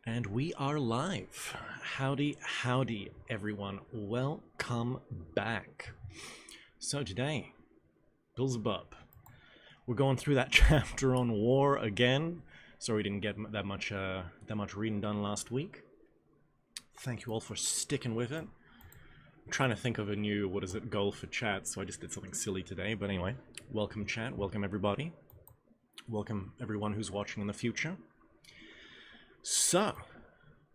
And we are live. Howdy, howdy, everyone. Welcome back. So today, Beelzebub. We're going through that chapter on war again. Sorry we didn't get that much reading done last week. Thank you all for sticking with it. I'm trying to think of a new, goal for chat, so I just did something silly today. But anyway, welcome chat, welcome everybody. Welcome everyone who's watching in the future. So,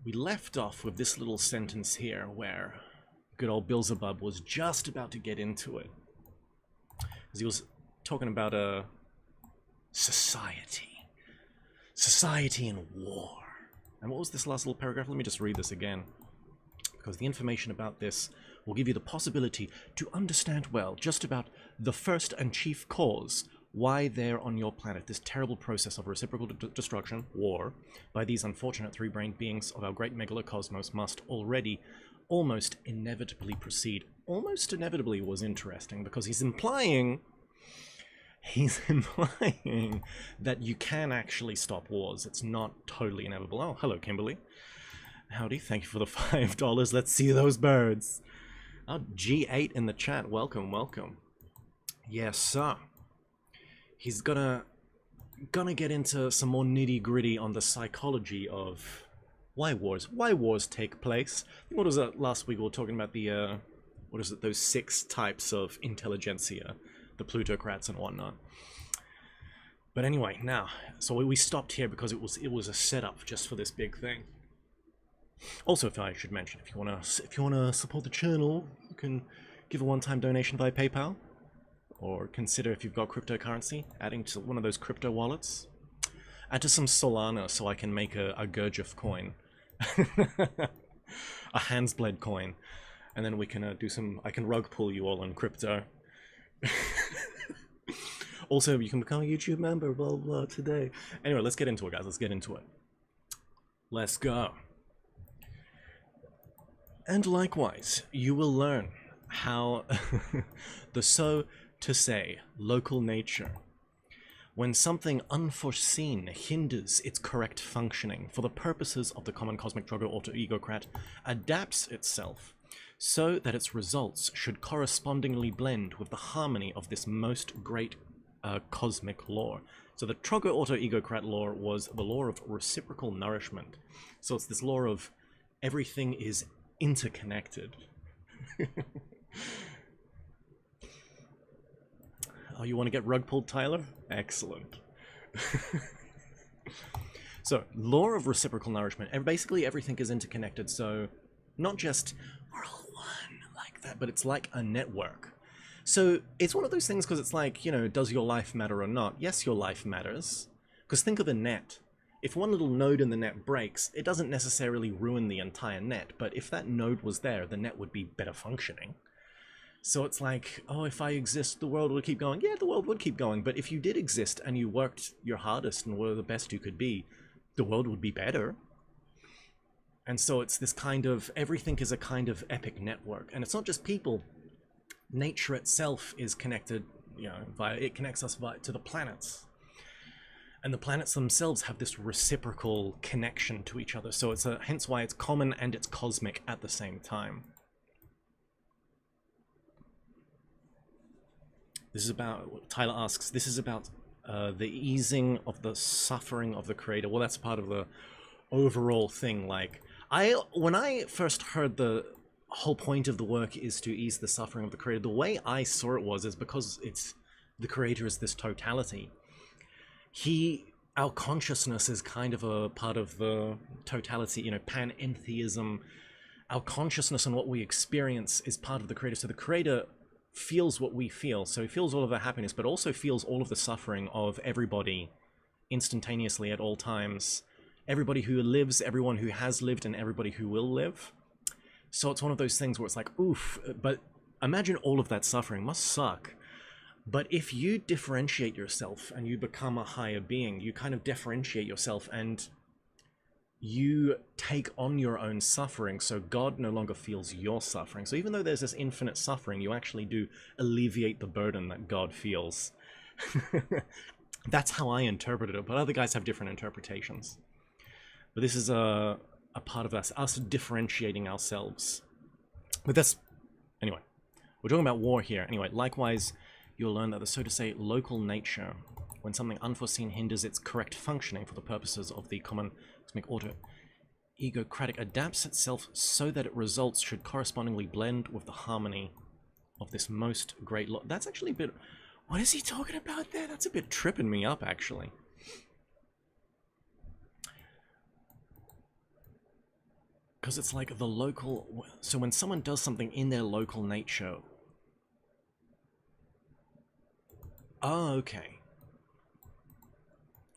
we left off with this little sentence here where good old Beelzebub was just about to get into it. Because he was talking about a society. Society and war. And what was this last little paragraph? Let me just read this again. Because the information about this will give you the possibility to understand well just about the first and chief cause why there on your planet this terrible process of reciprocal destruction, war, by these unfortunate three-brained beings of our great megalocosmos must already almost inevitably proceed. Almost inevitably was interesting because he's implying that you can actually stop wars. It's not totally inevitable. Oh, hello, Kimberly. Howdy, thank you for the $5. Let's see those birds. Oh, G8 in the chat. Welcome, welcome. Yes, sir. He's gonna get into some more nitty-gritty on the psychology of why wars take place. I think, what was that last week? We were talking about the those 6 types of intelligentsia, the plutocrats and whatnot. But anyway, now, so we stopped here because it was a setup just for this big thing. Also, if I should mention, if you wanna support the channel, you can give a one-time donation via PayPal. Or consider, if you've got cryptocurrency, adding to one of those crypto wallets. Add to some Solana so I can make a Gurdjieff coin. A Hansblad coin. And then we can do some... I can rug pull you all on crypto. Also, you can become a YouTube member, blah, blah, blah, today. Anyway, let's get into it, guys. Let's get into it. Let's go. And likewise, you will learn how the to say, local nature. When something unforeseen hinders its correct functioning for the purposes of the common cosmic drogo auto egocrat, adapts itself so that its results should correspondingly blend with the harmony of this most great cosmic law. So the Trogo auto egocrat law was the law of reciprocal nourishment. So it's this law of everything is interconnected. Oh, you want to get rug pulled, Tyler? Excellent. So, law of reciprocal nourishment. Basically, everything is interconnected, so not just we're all one like that, but it's like a network. So, it's one of those things because it's like, you know, does your life matter or not? Yes, your life matters. Because think of a net. If one little node in the net breaks, it doesn't necessarily ruin the entire net, but if that node was there, the net would be better functioning. So it's like, oh, if I exist, the world would keep going. Yeah, the world would keep going. But if you did exist and you worked your hardest and were the best you could be, the world would be better. And so it's this kind of, everything is a kind of epic network. And it's not just people. Nature itself is connected, you know, it connects us to the planets. And the planets themselves have this reciprocal connection to each other. So it's hence why it's common and it's cosmic at the same time. This is about, Tyler asks, this is about the easing of the suffering of the creator. Well, that's part of the overall thing. Like, when I first heard the whole point of the work is to ease the suffering of the creator, the way I saw it is because the creator is this totality. Our consciousness is kind of a part of the totality, you know, panentheism. Our consciousness and what we experience is part of the creator. So the creator feels what we feel, so he feels all of the happiness, but also feels all of the suffering of everybody instantaneously at all times. Everybody who lives, everyone who has lived, and everybody who will live. So it's one of those things where it's like, oof, but imagine all of that suffering must suck. But if you differentiate yourself and you become a higher being, you kind of differentiate yourself and you take on your own suffering, so God no longer feels your suffering. So even though there's this infinite suffering, you actually do alleviate the burden that God feels. That's how I interpreted it, but other guys have different interpretations. But this is a part of us differentiating ourselves. But that's, anyway, we're talking about war here. Anyway, likewise, you'll learn that the, so to say, local nature, when something unforeseen hinders its correct functioning for the purposes of the common cosmic order, egocratic adapts itself so that its results should correspondingly blend with the harmony of this most great law. That's actually a bit... What is he talking about there? That's a bit tripping me up, actually. Because it's like the local... So when someone does something in their local nature... Oh, okay.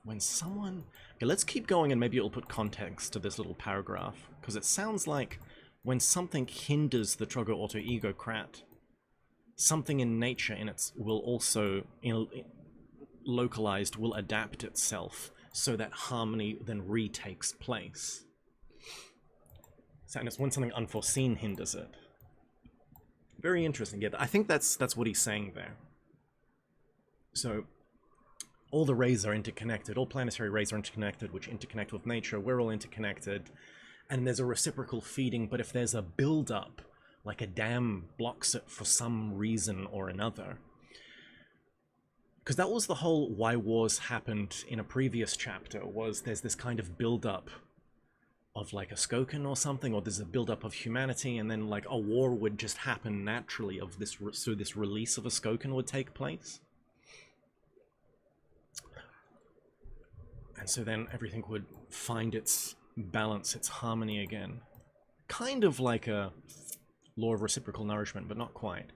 When someone... Okay, let's keep going and maybe it'll put context to this little paragraph. Because it sounds like when something hinders the Trogo Auto Egocrat, something in nature in its will also, localized, will adapt itself so that harmony then retakes place. So it's when something unforeseen hinders it. Very interesting. Yeah, I think that's what he's saying there. So all the rays are interconnected, all planetary rays are interconnected, which interconnect with nature. We're all interconnected, and there's a reciprocal feeding, but if there's a build-up, like a dam blocks it for some reason or another. Because that was the whole why wars happened in a previous chapter, was there's this kind of build-up of like a Skokan or something, or there's a build-up of humanity, and then like a war would just happen naturally of this, so this release of a Skokan would take place. And so then everything would find its balance, its harmony again. Kind of like a law of reciprocal nourishment, but not quite.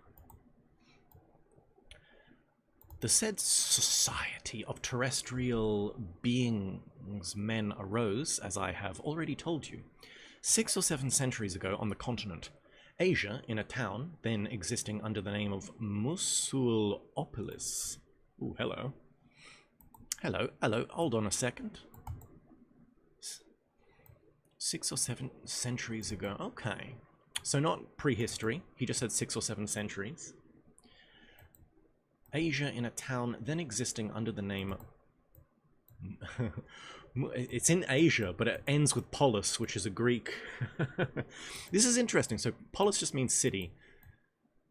The said society of terrestrial beings men arose, as I have already told you, 6 or 7 centuries ago on the continent, Asia, in a town then existing under the name of Musulopolis. Ooh, hello. Hello, hold on a second. 6 or 7 centuries ago, okay. So not prehistory, he just said 6 or 7 centuries. Asia in a town then existing under the name... It's in Asia, but it ends with polis, which is a Greek... This is interesting, so polis just means city.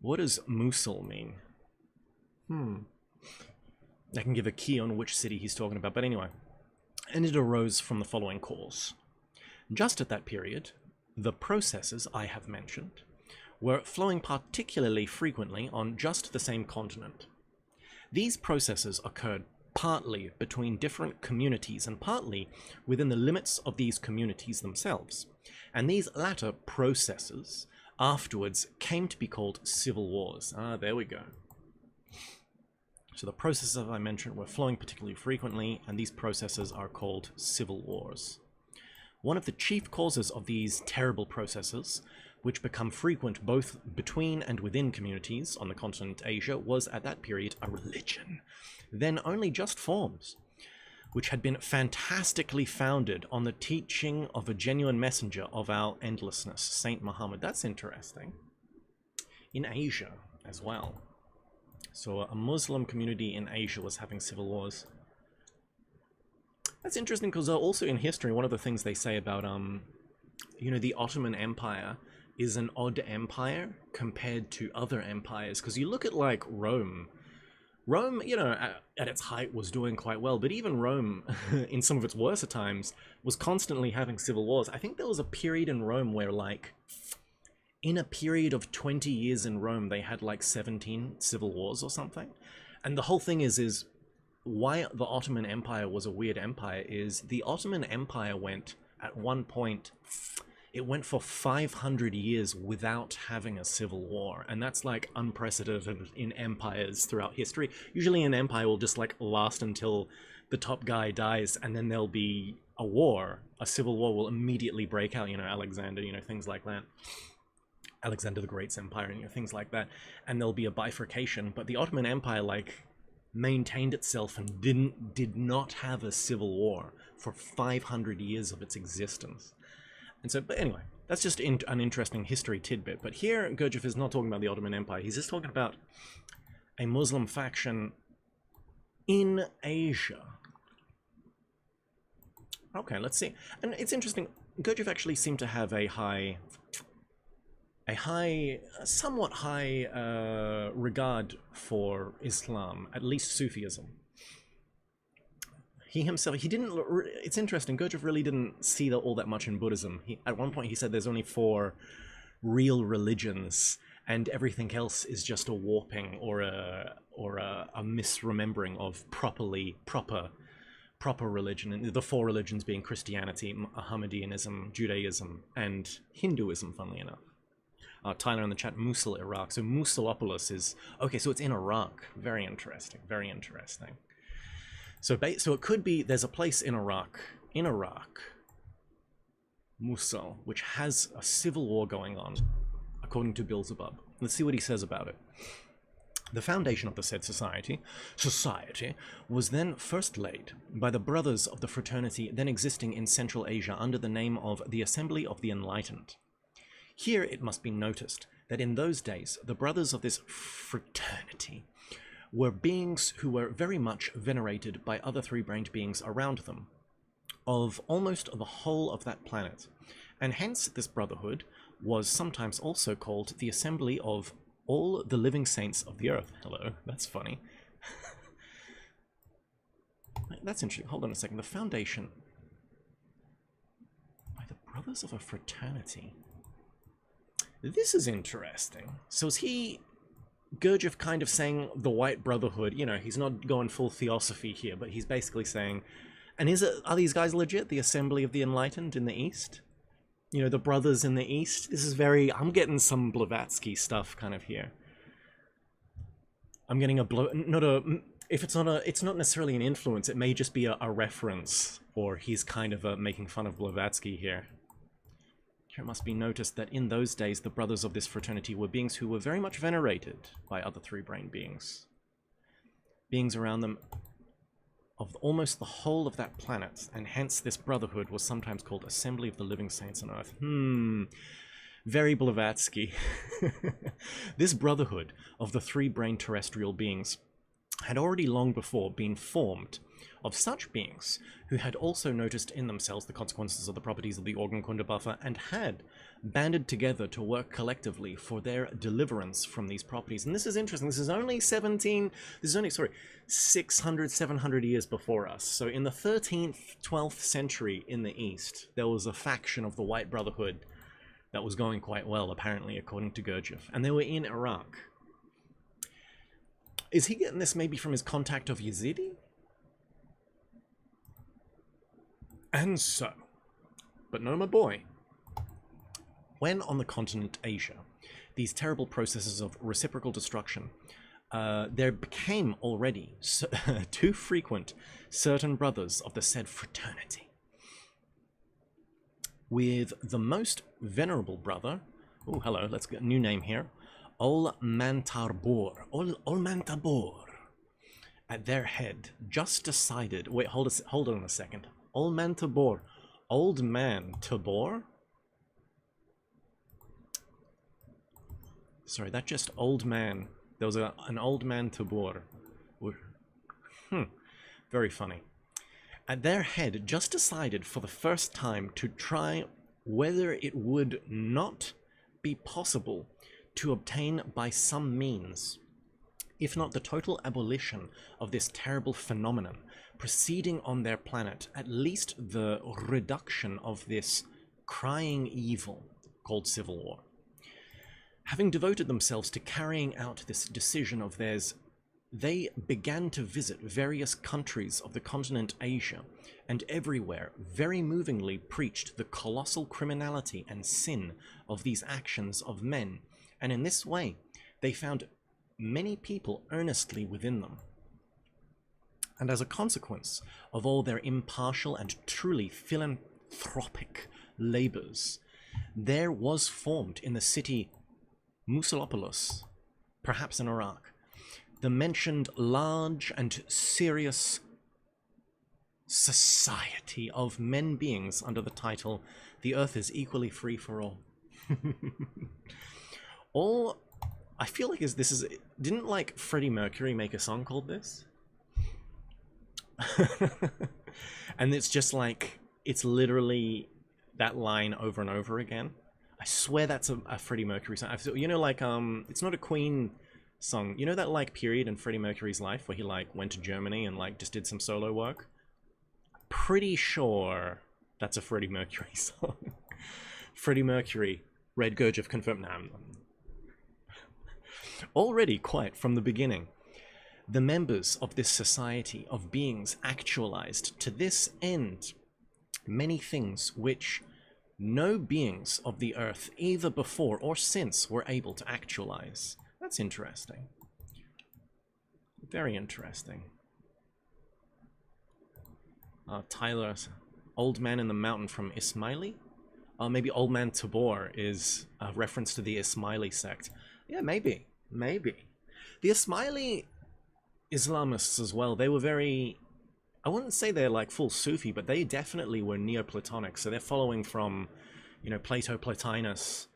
What does Musul mean? I can give a key on which city he's talking about, but anyway. And it arose from the following cause. Just at that period, the processes I have mentioned were flowing particularly frequently on just the same continent. These processes occurred partly between different communities and partly within the limits of these communities themselves. And these latter processes afterwards came to be called civil wars. Ah, there we go. So the processes I mentioned were flowing particularly frequently, and these processes are called civil wars. One of the chief causes of these terrible processes, which become frequent both between and within communities on the continent Asia, was at that period a religion, then only just forms, which had been fantastically founded on the teaching of a genuine messenger of our endlessness, Saint Muhammad. That's interesting. In Asia as well. So a Muslim community in Asia was having civil wars. That's interesting because also in history, one of the things they say about, you know, the Ottoman Empire is an odd empire compared to other empires. Because you look at, like, Rome. Rome, you know, at its height was doing quite well, but even Rome, in some of its worser times, was constantly having civil wars. I think there was a period in Rome where, like, in a period of 20 years in Rome, they had like 17 civil wars or something. And the whole thing is why the Ottoman Empire was a weird empire is the Ottoman Empire went, at one point, it went for 500 years without having a civil war. And that's like unprecedented in empires throughout history. Usually an empire will just like last until the top guy dies and then there'll be a war. A civil war will immediately break out, you know, Alexander, you know, things like that. Alexander the Great's empire, you know, things like that, and there'll be a bifurcation. But the Ottoman Empire, like, maintained itself and did not have a civil war for 500 years of its existence. And so, but anyway, that's just an interesting history tidbit. But here, Gurdjieff is not talking about the Ottoman Empire. He's just talking about a Muslim faction in Asia. Okay, let's see. And it's interesting. Gurdjieff actually seemed to have a somewhat high regard for Islam, at least Sufism. He himself, he didn't. It's interesting. Gurdjieff really didn't see all that much in Buddhism. At one point, he said there's only 4 real religions, and everything else is just a warping or a misremembering of proper religion. And the 4 religions being Christianity, Mohammedanism, Judaism, and Hinduism. Funnily enough. Tyler in the chat, Mosul, Iraq. So Mosulopolis is okay. So it's in Iraq. Very interesting. Very interesting. So it could be there's a place in Iraq, Mosul, which has a civil war going on, according to Beelzebub. Let's see what he says about it. The foundation of the said society was then first laid by the brothers of the fraternity then existing in Central Asia under the name of the Assembly of the Enlightened. Here it must be noticed that in those days the brothers of this fraternity were beings who were very much venerated by other 3-brained beings around them, of almost the whole of that planet, and hence this brotherhood was sometimes also called the Assembly of all the living saints of the earth. Hello, that's funny. That's interesting. Hold on a second. The foundation by the brothers of a fraternity. This is interesting. So is Gurdjieff kind of saying the White Brotherhood, you know, he's not going full theosophy here, but he's basically saying, and are these guys legit, the Assembly of the Enlightened in the East? You know, the brothers in the East? This is I'm getting some Blavatsky stuff kind of here. I'm getting it's not necessarily an influence, it may just be a reference, or he's kind of making fun of Blavatsky here. Here it must be noticed that in those days the brothers of this fraternity were beings who were very much venerated by other 3-brain beings. Beings around them of almost the whole of that planet, and hence this brotherhood was sometimes called Assembly of the Living Saints on Earth. Very Blavatsky. This brotherhood of the 3-brain terrestrial beings had already long before been formed of such beings who had also noticed in themselves the consequences of the properties of the Organkunde buffer and had banded together to work collectively for their deliverance from these properties. And this is interesting. This is only 600, 700 years before us. So in the 13th, 12th century in the East, there was a faction of the White Brotherhood that was going quite well, apparently, according to Gurdjieff. And they were in Iraq. Is he getting this maybe from his contact of Yazidi? And so, but no, my boy, when on the continent Asia, these terrible processes of reciprocal destruction, there became already too frequent certain brothers of the said fraternity, with the most venerable brother, oh hello, let's get a new name here, Ol Mantabor, at their head, just decided, wait, hold on a second, Ol Mantabor, Old Man Tabor? Sorry, that just old man. There was an old man Tabor. Very funny. At their head, just decided for the first time to try whether it would not be possible to obtain by some means, if not the total abolition of this terrible phenomenon, proceeding on their planet, at least the reduction of this crying evil called civil war. Having devoted themselves to carrying out this decision of theirs, they began to visit various countries of the continent Asia, and everywhere very movingly preached the colossal criminality and sin of these actions of men, and in this way they found many people earnestly within them. And as a consequence of all their impartial and truly philanthropic labors, there was formed in the city Mosulopolis, perhaps in Iraq, the mentioned large and serious society of men beings under the title, "The Earth is Equally Free for All." I feel like didn't like Freddie Mercury make a song called this? And it's just like, it's literally that line over and over again. I swear that's a Freddie Mercury song. You know, like, it's not a Queen song. You know that, like, period in Freddie Mercury's life where he, like, went to Germany and, like, just did some solo work? Pretty sure that's a Freddie Mercury song. Freddie Mercury, Red Gurdjieff confirmed. Nah, already, quite from the beginning, the members of this society of beings actualized to this end many things which no beings of the earth, either before or since, were able to actualize. That's interesting. Very interesting. Tyler, Old Man in the Mountain from Ismaili? Maybe Old Man Tabor is a reference to the Ismaili sect. Yeah, maybe. Maybe. The Ismaili Islamists as well, they were very... I wouldn't say they're like full Sufi, but they definitely were Neoplatonic. So they're following from, you know, Plato, Plotinus.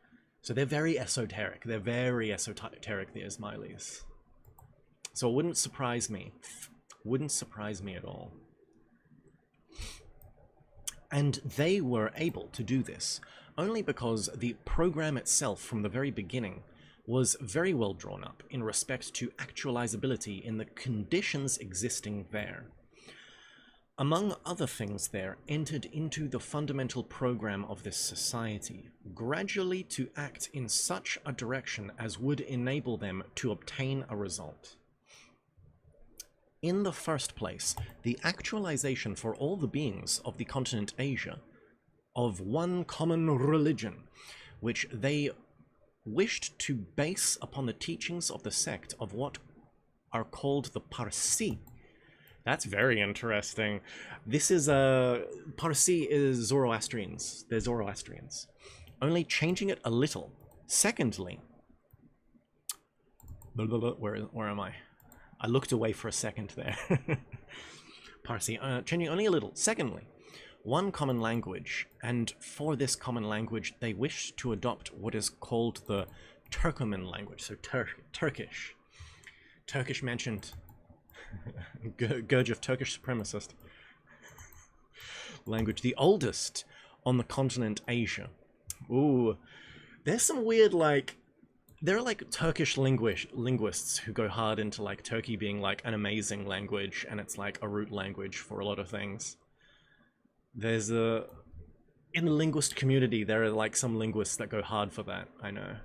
So they're very esoteric. They're very esoteric, the Ismailis. So it wouldn't surprise me. Wouldn't surprise me at all. And they were able to do this only because the program itself from the very beginning was very well drawn up in respect to actualizability in the conditions existing there. Among other things there, entered into the fundamental program of this society, gradually to act in such a direction as would enable them to obtain a result. In the first place, the actualization for all the beings of the continent Asia of one common religion, which they wished to base upon the teachings of the sect of what are called the Parsi. That's very interesting. This is Parsi is Zoroastrians. They're Zoroastrians. Only changing it a little. Secondly, where am I? I looked away for a second there. Parsi, changing only a little. Secondly, one common language, and for this common language they wish to adopt what is called the Turkoman language, so Turkish. Turkish mentioned. Gurdjieff, Turkish supremacist. Language, the oldest on the continent Asia. Ooh, there's some weird, like, there are like Turkish linguists who go hard into like Turkey being like an amazing language and it's like a root language for a lot of things. There's in the linguist community there are like some linguists that go hard for that, I know.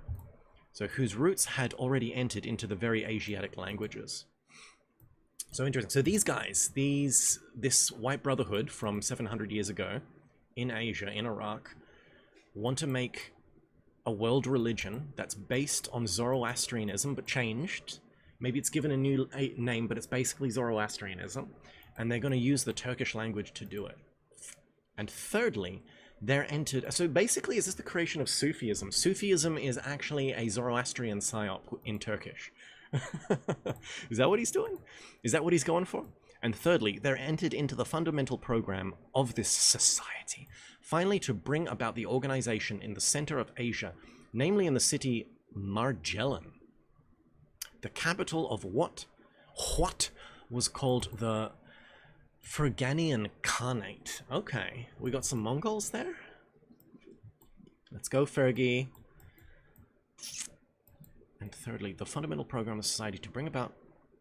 So whose roots had already entered into the very Asiatic languages. So interesting. So these guys, this white brotherhood from 700 years ago in Asia, in Iraq, want to make a world religion that's based on Zoroastrianism but changed. Maybe it's given a new name, but it's basically Zoroastrianism, and they're going to use the Turkish language to do it. And thirdly, they're entered... So basically, is this the creation of Sufism? Sufism is actually a Zoroastrian psyop in Turkish. Is that what he's doing? Is that what he's going for? And thirdly, they're entered into the fundamental program of this society, finally to bring about the organization in the center of Asia, namely in the city Marjellan, the capital of what was called the Ferganian Khanate. Okay, we got some Mongols there. Let's go, Fergie. And thirdly, the fundamental program of society to bring about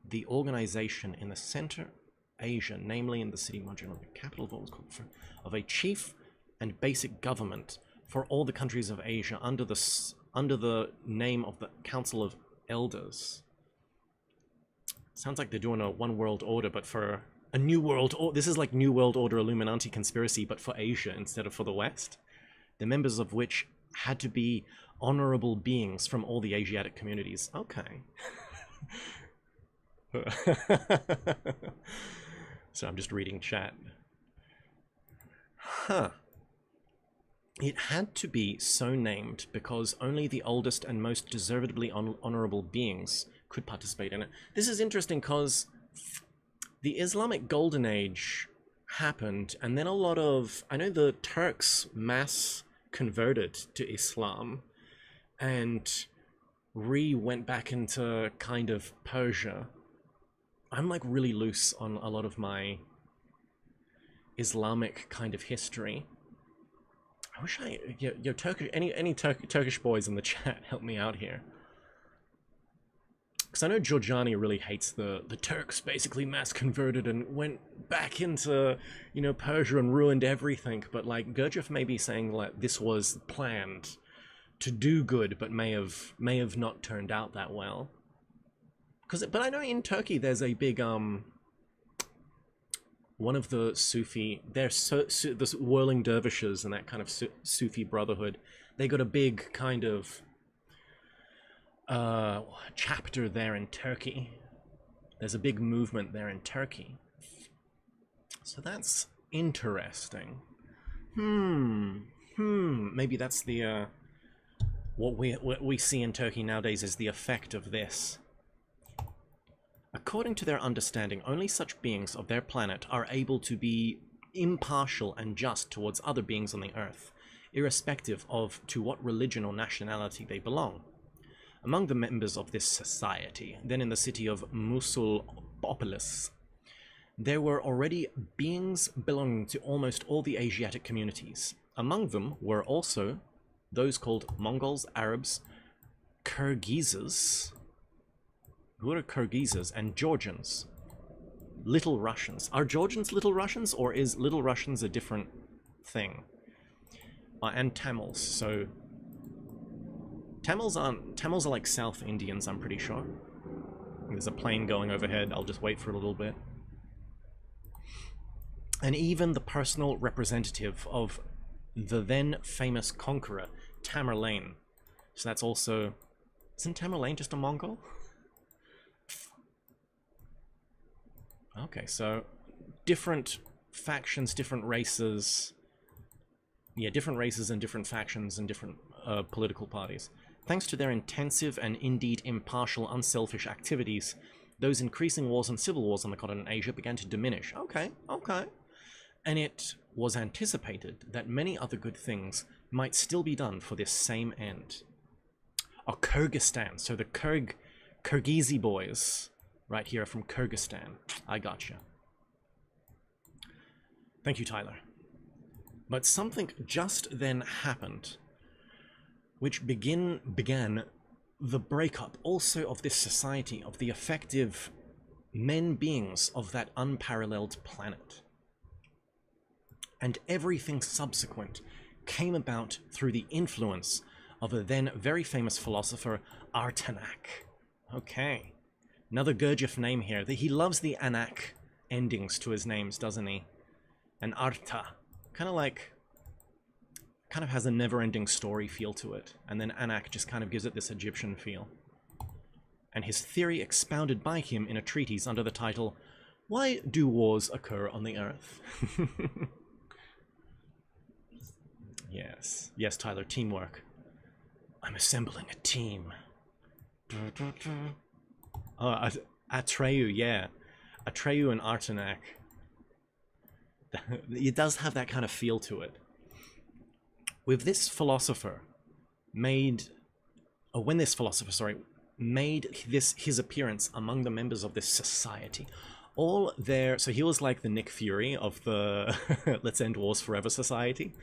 the organization in the center Asia, namely in the city Marjellan, the capital of what was called of a chief and basic government for all the countries of Asia under the name of the Council of Elders. Sounds like they're doing a one world order, but for a new world order. This is like New World Order Illuminati conspiracy, but for Asia instead of for the West. The members of which had to be honorable beings from all the Asiatic communities. Okay. So I'm just reading chat. Huh. It had to be so named because only the oldest and most deservedly honorable beings could participate in it. This is interesting because the Islamic Golden Age happened, and then a lot of... I know the Turks mass converted to Islam and went back into kind of Persia. I'm like really loose on a lot of my Islamic kind of history. I wish Turkish, any Turkish boys in the chat help me out here. Because I know Giorgiani really hates the Turks basically mass converted and went back into, you know, Persia and ruined everything. But like Gurdjieff may be saying like this was planned to do good, but may have not turned out that well. But I know in Turkey there's a big one of the Sufi, the whirling dervishes and that kind of Sufi brotherhood. They got a big kind of chapter there in Turkey. There's a big movement there in Turkey. So that's interesting. Maybe that's the what we see in Turkey nowadays is the effect of this. According to their understanding, only such beings of their planet are able to be impartial and just towards other beings on the earth, irrespective of to what religion or nationality they belong. Among the members of this society, then in the city of Musulopolis, there were already beings belonging to almost all the Asiatic communities. Among them were also those called Mongols, Arabs, Kyrgyzs, who are Kyrgyzs, and Georgians. Little Russians. Are Georgians Little Russians, or is Little Russians a different thing? And Tamils. So Tamils are like South Indians, I'm pretty sure. There's a plane going overhead. I'll just wait for a little bit. And even the personal representative of the then famous conqueror, Tamerlane. So that's also... Isn't Tamerlane just a Mongol? Okay, so different factions, different races. Yeah, different races and different factions and different political parties. Thanks to their intensive and indeed impartial, unselfish activities, those increasing wars and civil wars on the continent of Asia began to diminish. Okay. And it was anticipated that many other good things might still be done for this same end. Oh, Kyrgyzstan. So the Kyrgyzi boys right here are from Kyrgyzstan. I gotcha. Thank you, Tyler. But something just then happened, which began the breakup also of this society, of the effective men beings of that unparalleled planet. And everything subsequent came about through the influence of a then very famous philosopher, Artanak. Okay. Another Gurdjieff name here. He loves the Anak endings to his names, doesn't he? And Arta. Kind of has a never-ending story feel to it. And then Anak just kind of gives it this Egyptian feel. And his theory expounded by him in a treatise under the title, Why Do Wars Occur on the Earth? Yes. Yes, Tyler, teamwork. I'm assembling a team. Oh, Atreyu, yeah. Atreyu and Artanak. It does have that kind of feel to it. With this philosopher made his appearance among the members of this society, so he was like the Nick Fury of the Let's End Wars Forever society.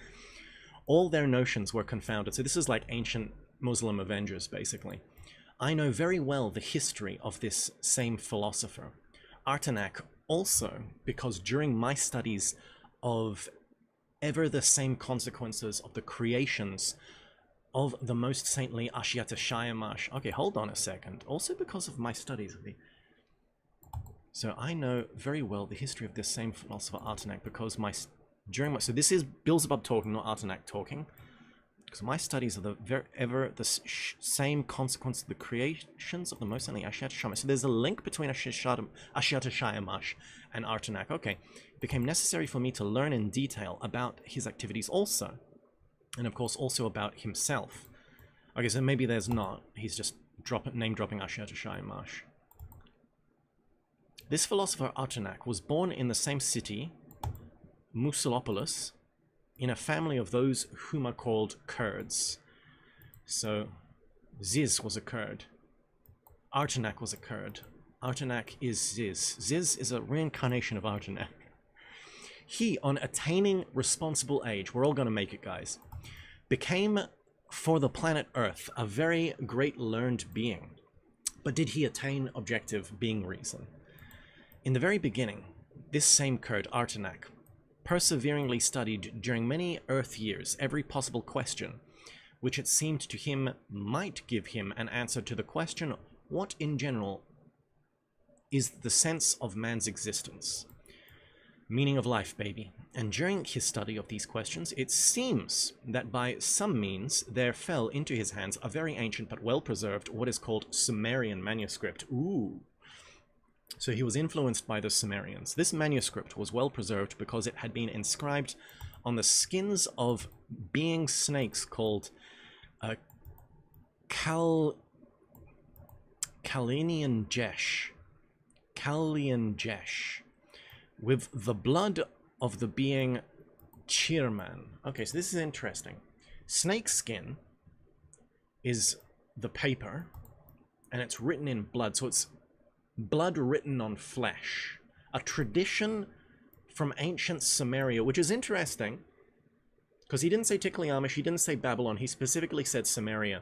All their notions were confounded. So this is like ancient Muslim Avengers, basically. I know very well the history of this same philosopher, Artanak, also because during my studies of ever the same consequences of the creations of the most saintly Ashiata Shayamash. Okay, hold on a second. Also because of my studies of the... So I know very well the history of this same philosopher, Artanak, because so this is Beelzebub talking, not Artanak talking. Because my studies are the same consequence of the creations of the most saintly Ashiata Shayamash. So there's a link between Ashiata Shayamash and Artanak. Okay, it became necessary for me to learn in detail about his activities also. And of course also about himself. Okay, so maybe there's not. He's just name-dropping Ashiata Shayamash. This philosopher Artanak was born in the same city, Musulopolis, in a family of those whom are called Kurds. So, Ziz was a Kurd. Artanak was a Kurd. Artanak is Ziz. Ziz is a reincarnation of Artanak. He, on attaining responsible age, we're all going to make it, guys, became, for the planet Earth, a very great learned being. But did he attain objective being reason? In the very beginning, this same Kurd, Artenak, perseveringly studied during many Earth years every possible question, which it seemed to him might give him an answer to the question, what in general is the sense of man's existence? Meaning of life, baby. And during his study of these questions, it seems that by some means there fell into his hands a very ancient but well-preserved, what is called Sumerian manuscript. Ooh. So he was influenced by the Sumerians. This manuscript was well preserved because it had been inscribed on the skins of being snakes called Kalinian Jesh, with the blood of the being Chirman. Okay, so this is interesting. Snake skin is the paper, and it's written in blood, so it's blood written on flesh. A tradition from ancient Sumeria, which is interesting, because he didn't say Tikliamish, he didn't say Babylon, he specifically said Sumeria,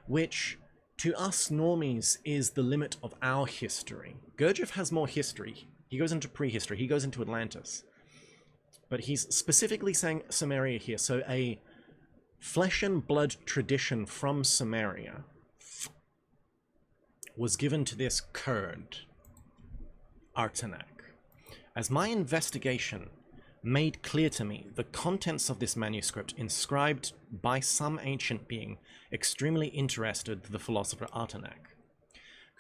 which to us normies is the limit of our history. Gurdjieff has more history. He goes into prehistory, he goes into Atlantis. But he's specifically saying Sumeria here, so a flesh and blood tradition from Sumeria was given to this Kurd, Artenak. As my investigation made clear to me, the contents of this manuscript, inscribed by some ancient being, extremely interested the philosopher Artenak,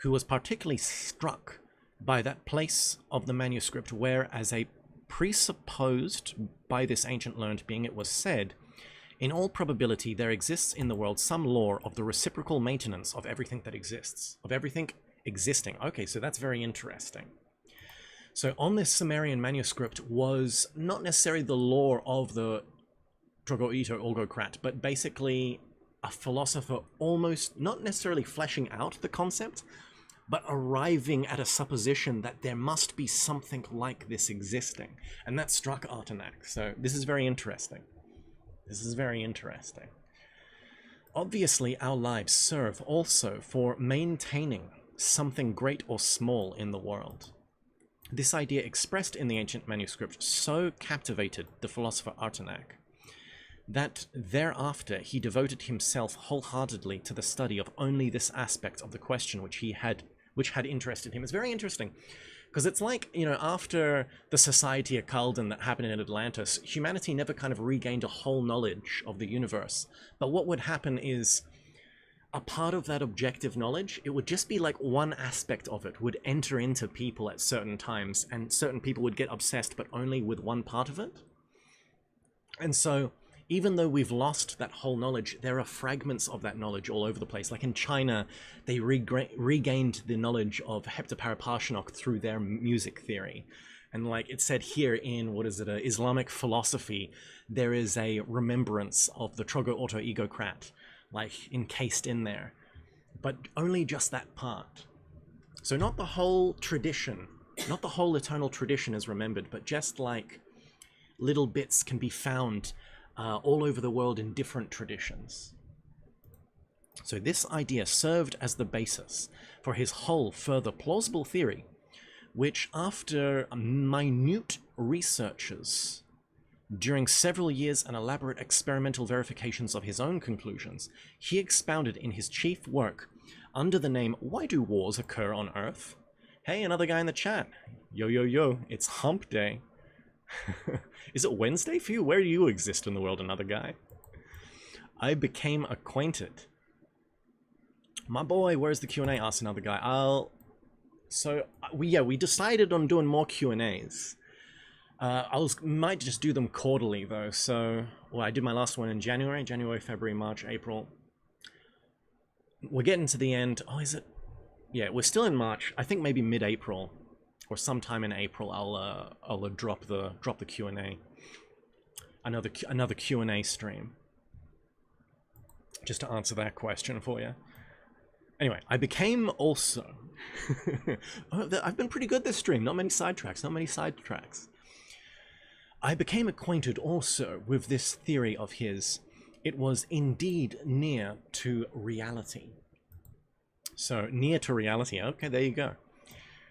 who was particularly struck by that place of the manuscript where, as a presupposed by this ancient learned being, it was said, in all probability, there exists in the world some law of the reciprocal maintenance of everything that exists, of everything existing. Okay, so that's very interesting. So on this Sumerian manuscript was not necessarily the law of the Trogoito Olgokrat, but basically a philosopher almost, not necessarily fleshing out the concept, but arriving at a supposition that there must be something like this existing. And that struck Artenak. So this is very interesting. This is very interesting. Obviously, our lives serve also for maintaining something great or small in the world. This idea expressed in the ancient manuscript so captivated the philosopher Artenak that thereafter he devoted himself wholeheartedly to the study of only this aspect of the question which had interested him. It's very interesting. Because it's like, you know, after the Society of Calden that happened in Atlantis, humanity never kind of regained a whole knowledge of the universe. But what would happen is, a part of that objective knowledge, it would just be like one aspect of it would enter into people at certain times, and certain people would get obsessed, but only with one part of it. And so, even though we've lost that whole knowledge, there are fragments of that knowledge all over the place. Like in China, they regained the knowledge of Heptaparaparshinok through their music theory. And like it said here in, Islamic philosophy, there is a remembrance of the Trogo-Auto-Egocrat, like encased in there. But only just that part. So not the whole tradition, not the whole eternal tradition is remembered, but just like little bits can be found all over the world in different traditions. So this idea served as the basis for his whole further plausible theory, which after minute researches during several years and elaborate experimental verifications of his own conclusions, he expounded in his chief work under the name Why Do Wars Occur on Earth? Hey, another guy in the chat. Yo, yo, yo, it's hump day. Is it Wednesday for you? Where do you exist in the world, another guy? I became acquainted. My boy, where's the Q&A? Asked another guy. We decided on doing more Q&As. Might just do them quarterly though. So, well, I did my last one in January, February, March, April. We're getting to the end. Oh, is it? Yeah, we're still in March. I think maybe mid-April. Or sometime in April, I'll drop the Q&A, another Q&A stream, just to answer that question for you. Anyway, I became also. I've been pretty good this stream. Not many sidetracks. I became acquainted also with this theory of his. It was indeed near to reality. So, near to reality. Okay, there you go.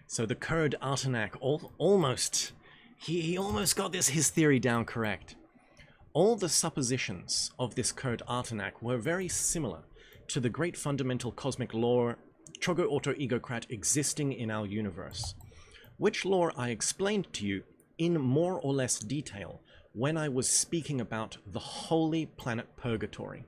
So the Kurd Artenak almost... He almost got his theory down correct. All the suppositions of this Kurd Artenak were very similar to the great fundamental cosmic law, Chogo Auto Egocrat, existing in our universe, which law I explained to you in more or less detail when I was speaking about the holy planet Purgatory.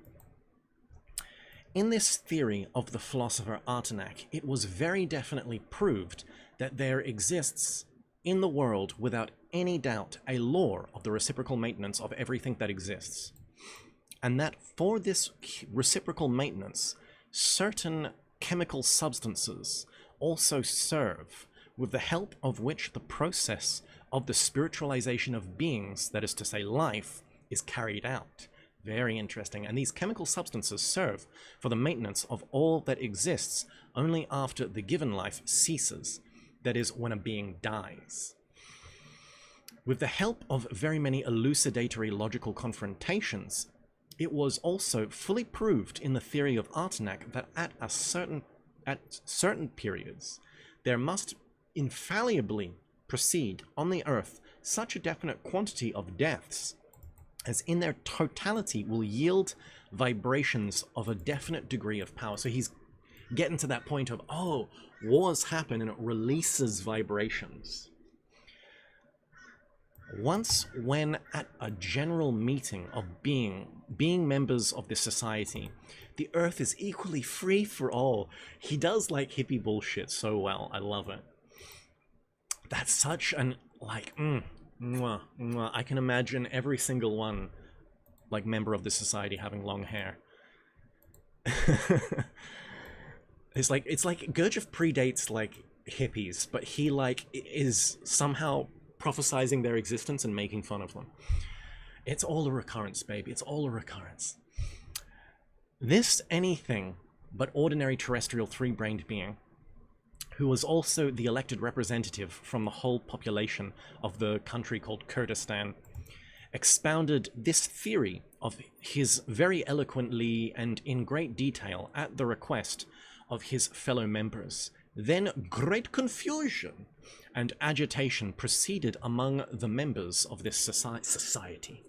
In this theory of the philosopher Artenak, it was very definitely proved that there exists in the world, without any doubt, a law of the reciprocal maintenance of everything that exists. And that for this reciprocal maintenance, certain chemical substances also serve, with the help of which the process of the spiritualization of beings, that is to say life, is carried out. Very interesting. And these chemical substances serve for the maintenance of all that exists only after the given life ceases, that is, when a being dies. With the help of very many elucidatory logical confrontations, it was also fully proved in the theory of Artenak that at certain periods there must infallibly proceed on the earth such a definite quantity of deaths as in their totality will yield vibrations of a definite degree of power. So he's getting to that point of, oh, wars happen and it releases vibrations. Once, when at a general meeting of being members of this society, the earth is equally free for all. He does like hippie bullshit so well. I love it. That's such an, like, mwah, mwah. I can imagine every single one, like, member of this society having long hair. It's like Gurdjieff predates, like, hippies, but he, like, is somehow prophesizing their existence and making fun of them. It's all a recurrence, baby. It's all a recurrence. This anything but ordinary terrestrial three-brained being, who was also the elected representative from the whole population of the country called Kurdistan, expounded this theory of his very eloquently and in great detail at the request of his fellow members. Then great confusion and agitation proceeded among the members of this society.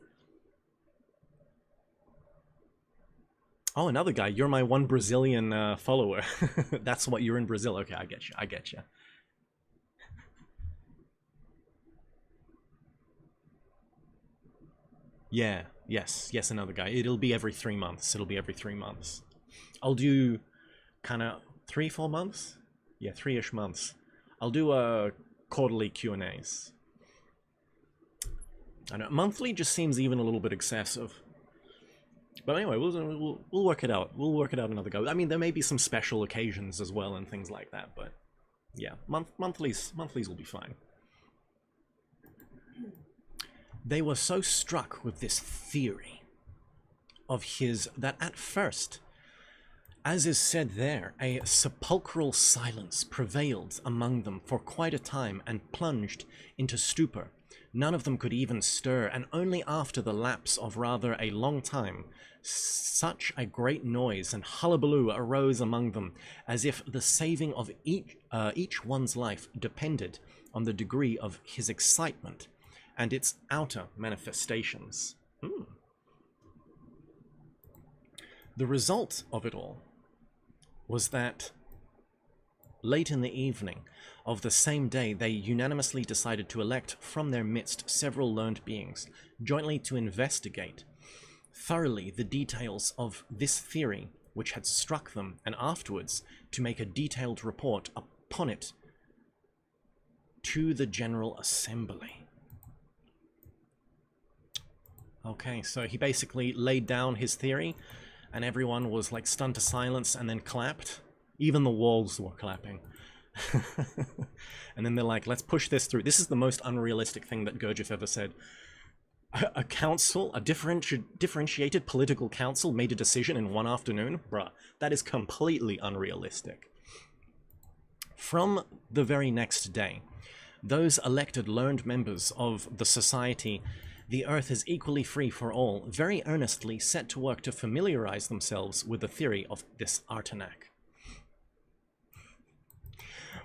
Oh, another guy. You're my one Brazilian follower. That's what you're in Brazil. Okay, I get you. I get you. Yeah. Yes. Yes, another guy. It'll be every 3 months. It'll be every 3 months. I'll do kind of 3-4 months. Yeah, 3-ish months. I'll do quarterly Q&As. I know monthly just seems even a little bit excessive. But anyway, we'll work it out. We'll work it out another go. I mean, there may be some special occasions as well and things like that, but yeah, monthlies will be fine. They were so struck with this theory of his that at first, as is said there, a sepulchral silence prevailed among them for quite a time and plunged into stupor. None of them could even stir, and only after the lapse of rather a long time, such a great noise and hullabaloo arose among them, as if the saving of each one's life depended on the degree of his excitement and its outer manifestations. The result of it all was that late in the evening of the same day, they unanimously decided to elect from their midst several learned beings, jointly to investigate thoroughly the details of this theory which had struck them, and afterwards to make a detailed report upon it to the General Assembly. Okay, so he basically laid down his theory, and everyone was like stunned to silence and then clapped. Even the walls were clapping. And then they're like, let's push this through. This is the most unrealistic thing that Gurdjieff ever said. A council, a differentiated political council made a decision in one afternoon? Bruh, that is completely unrealistic. From the very next day, those elected learned members of the society, the Earth is equally free for all, very earnestly set to work to familiarize themselves with the theory of this Artenac.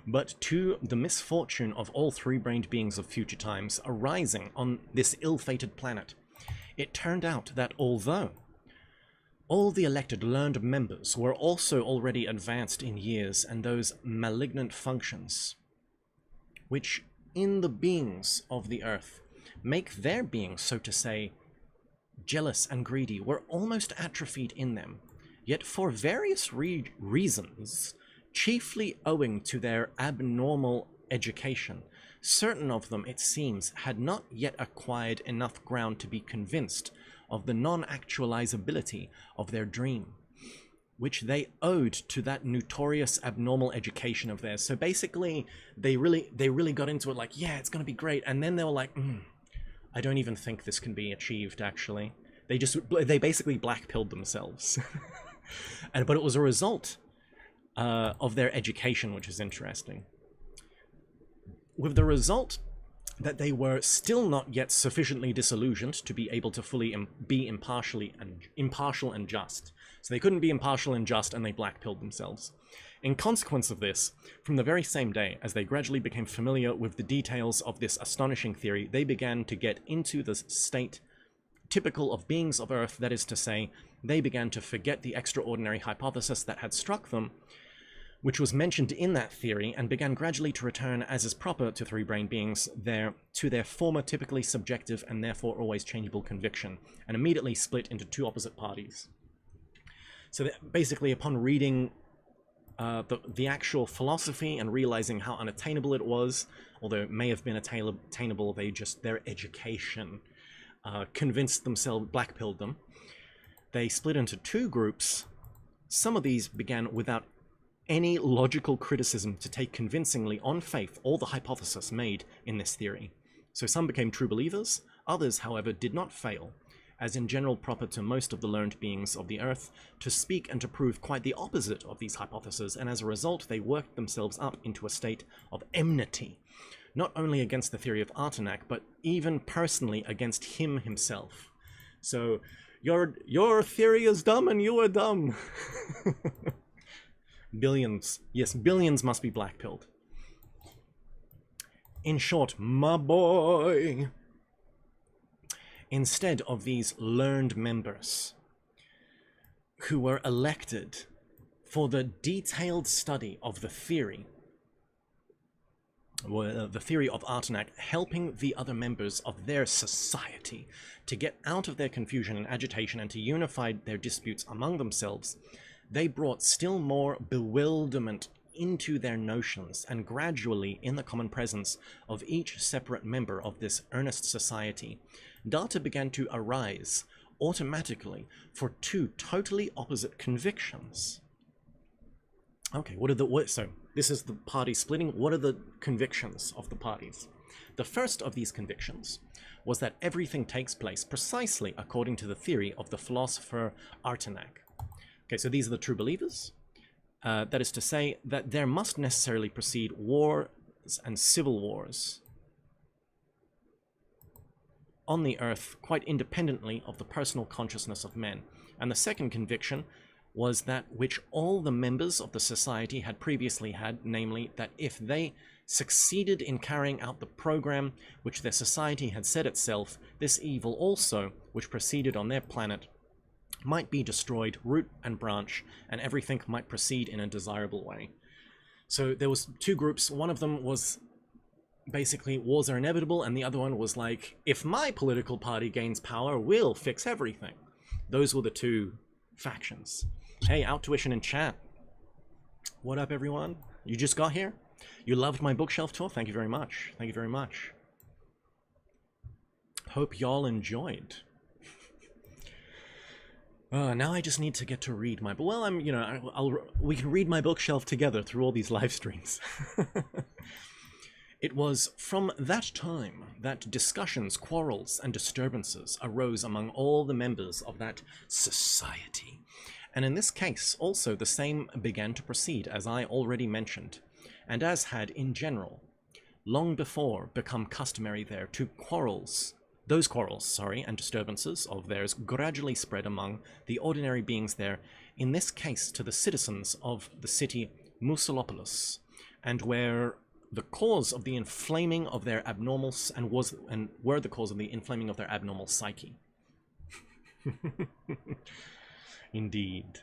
But to the misfortune of all three-brained beings of future times arising on this ill-fated planet, it turned out that although all the elected learned members were also already advanced in years and those malignant functions, which in the beings of the Earth make their beings, so to say, jealous and greedy, were almost atrophied in them, yet for various reasons, chiefly owing to their abnormal education, certain of them, it seems, had not yet acquired enough ground to be convinced of the non-actualizability of their dream, which they owed to that notorious abnormal education of theirs. So basically, they really got into it like, yeah, it's going to be great. And then they were like, I don't even think this can be achieved, actually. They basically black-pilled themselves. But it was a result of their education, which is interesting. With the result that they were still not yet sufficiently disillusioned to be able to fully be impartial and just. So they couldn't be impartial and just, and they black-pilled themselves. In consequence of this, from the very same day, as they gradually became familiar with the details of this astonishing theory, they began to get into the state typical of beings of Earth, that is to say, they began to forget the extraordinary hypothesis that had struck them, which was mentioned in that theory, and began gradually to return, as is proper to three-brained beings, to their former typically subjective and therefore always changeable conviction, and immediately split into two opposite parties. So that basically, upon reading the actual philosophy and realizing how unattainable it was, although it may have been attainable, their education convinced themselves, black-pilled them. They split into two groups. Some of these began without any logical criticism to take convincingly on faith all the hypotheses made in this theory. So some became true believers, others, however, did not fail, as in general proper to most of the learned beings of the Earth, to speak and to prove quite the opposite of these hypotheses, and as a result they worked themselves up into a state of enmity, not only against the theory of Artenac, but even personally against him himself. So, your theory is dumb and you are dumb. Billions, yes, billions must be black-pilled. In short, my boy, instead of these learned members who were elected for the detailed study of the theory of Artenac, helping the other members of their society to get out of their confusion and agitation and to unify their disputes among themselves, they brought still more bewilderment into their notions, and gradually, in the common presence of each separate member of this earnest society, data began to arise automatically for two totally opposite convictions. Okay, so this is the party splitting. What are the convictions of the parties? The first of these convictions was that everything takes place precisely according to the theory of the philosopher Artenac. Okay, so these are the true believers. That is to say that there must necessarily proceed wars and civil wars on the Earth quite independently of the personal consciousness of men. And the second conviction was that which all the members of the society had previously had, namely that if they succeeded in carrying out the program which their society had set itself, this evil also, which proceeded on their planet, might be destroyed root and branch, and everything might proceed in a desirable way. So there was two groups. One of them was basically wars are inevitable, and the other one was like, if my political party gains power, we'll fix everything. Those were the two factions. Hey, Outtuition in chat. What up, everyone? You just got here? You loved my bookshelf tour? Thank you very much. Thank you very much. Hope y'all enjoyed. Now I just need to get to read my... Well, we can read my bookshelf together through all these live streams. It was from that time that discussions, quarrels, and disturbances arose among all the members of that society. And in this case, also the same began to proceed, as I already mentioned, and as had, in general, long before become customary there to quarrels. Those quarrels, sorry, and disturbances of theirs gradually spread among the ordinary beings there, in this case to the citizens of the city Musolopolis, and where the cause of the inflaming of their abnormal were the cause of the inflaming of their abnormal psyche. Indeed.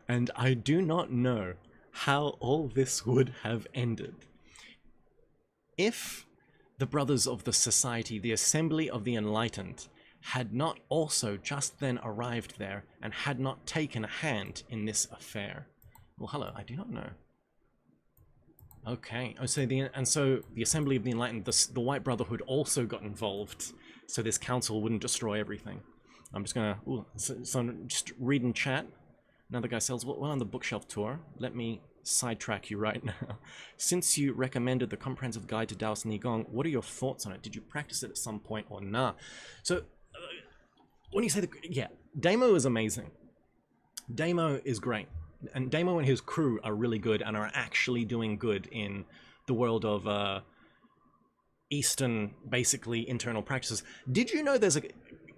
And I do not know how all this would have ended if the Brothers of the Society, the Assembly of the Enlightened, had not also just then arrived there and had not taken a hand in this affair. Well, hello, I do not know. Okay, oh, so the Assembly of the Enlightened, the White Brotherhood also got involved, so this council wouldn't destroy everything. I'm just gonna, so I'm just reading chat. Another guy says, well, on the bookshelf tour, let me sidetrack you right now. Since you recommended the comprehensive guide to Taoist Nigong, what are your thoughts on it? Did you practice it at some point or nah? So, when you say yeah, Damo is amazing. Damo is great. And Damo and his crew are really good and are actually doing good in the world of Eastern, basically, internal practices. Did you know there's a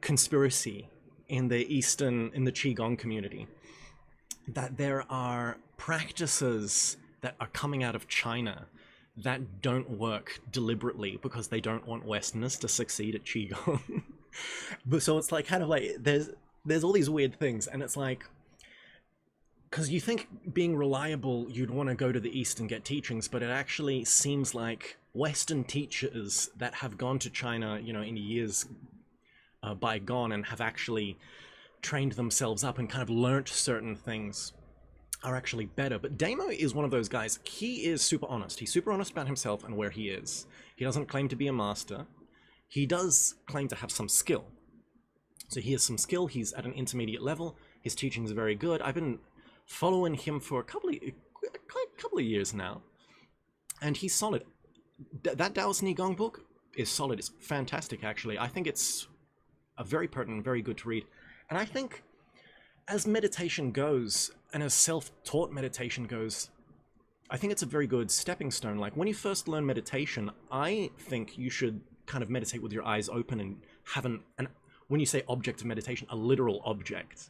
conspiracy in the Qigong community that there are practices that are coming out of China that don't work deliberately because they don't want Westerners to succeed at Qigong? But so it's like, kind of like, there's all these weird things, and it's like, because you think being reliable, you'd want to go to the East and get teachings, but it actually seems like Western teachers that have gone to China, you know, in years bygone and have actually trained themselves up and kind of learnt certain things are actually better. But Damo is one of those guys. He is super honest. He's super honest about himself and where he is. He doesn't claim to be a master. He does claim to have some skill. So he has some skill. He's at an intermediate level. His teaching is very good. I've been following him for a couple of years now, and he's solid. That Taoist Nigong book is solid. It's fantastic, actually. I think it's a very pertinent, very good to read. And I think as meditation goes, and as self-taught meditation goes, I think it's a very good stepping stone. Like, when you first learn meditation, I think you should kind of meditate with your eyes open and have when you say object of meditation, a literal object.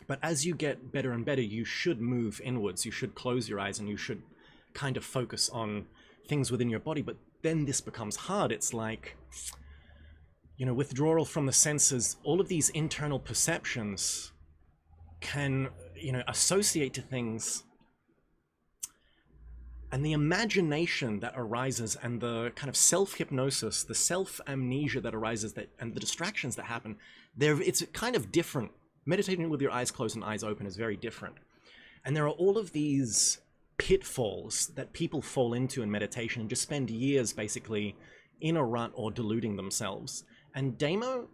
But as you get better and better, you should move inwards. You should close your eyes and you should kind of focus on things within your body. But then this becomes hard. It's like, you know, withdrawal from the senses. All of these internal perceptions can, you know, associate to things. And the imagination that arises and the kind of self-hypnosis, the self-amnesia that arises, and the distractions that happen, it's kind of different. Meditating with your eyes closed and eyes open is very different. And there are all of these pitfalls that people fall into in meditation and just spend years basically in a rut or deluding themselves. And Damo,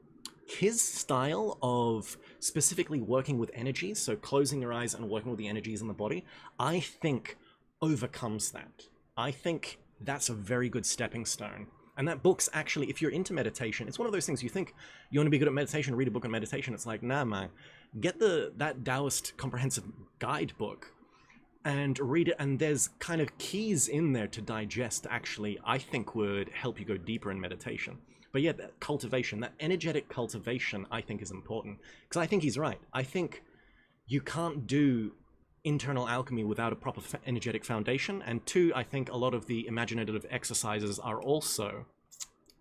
his style of specifically working with energies, so closing your eyes and working with the energies in the body, I think overcomes that. I think that's a very good stepping stone. And that book's actually, if you're into meditation, it's one of those things you think you want to be good at meditation, read a book on meditation. It's like, nah, man, get that Taoist comprehensive guide book and read it. And there's kind of keys in there to digest, actually, I think would help you go deeper in meditation. But yeah, that cultivation, that energetic cultivation, I think is important. Because I think he's right. I think you can't do internal alchemy without a proper energetic foundation. And two, I think a lot of the imaginative exercises are also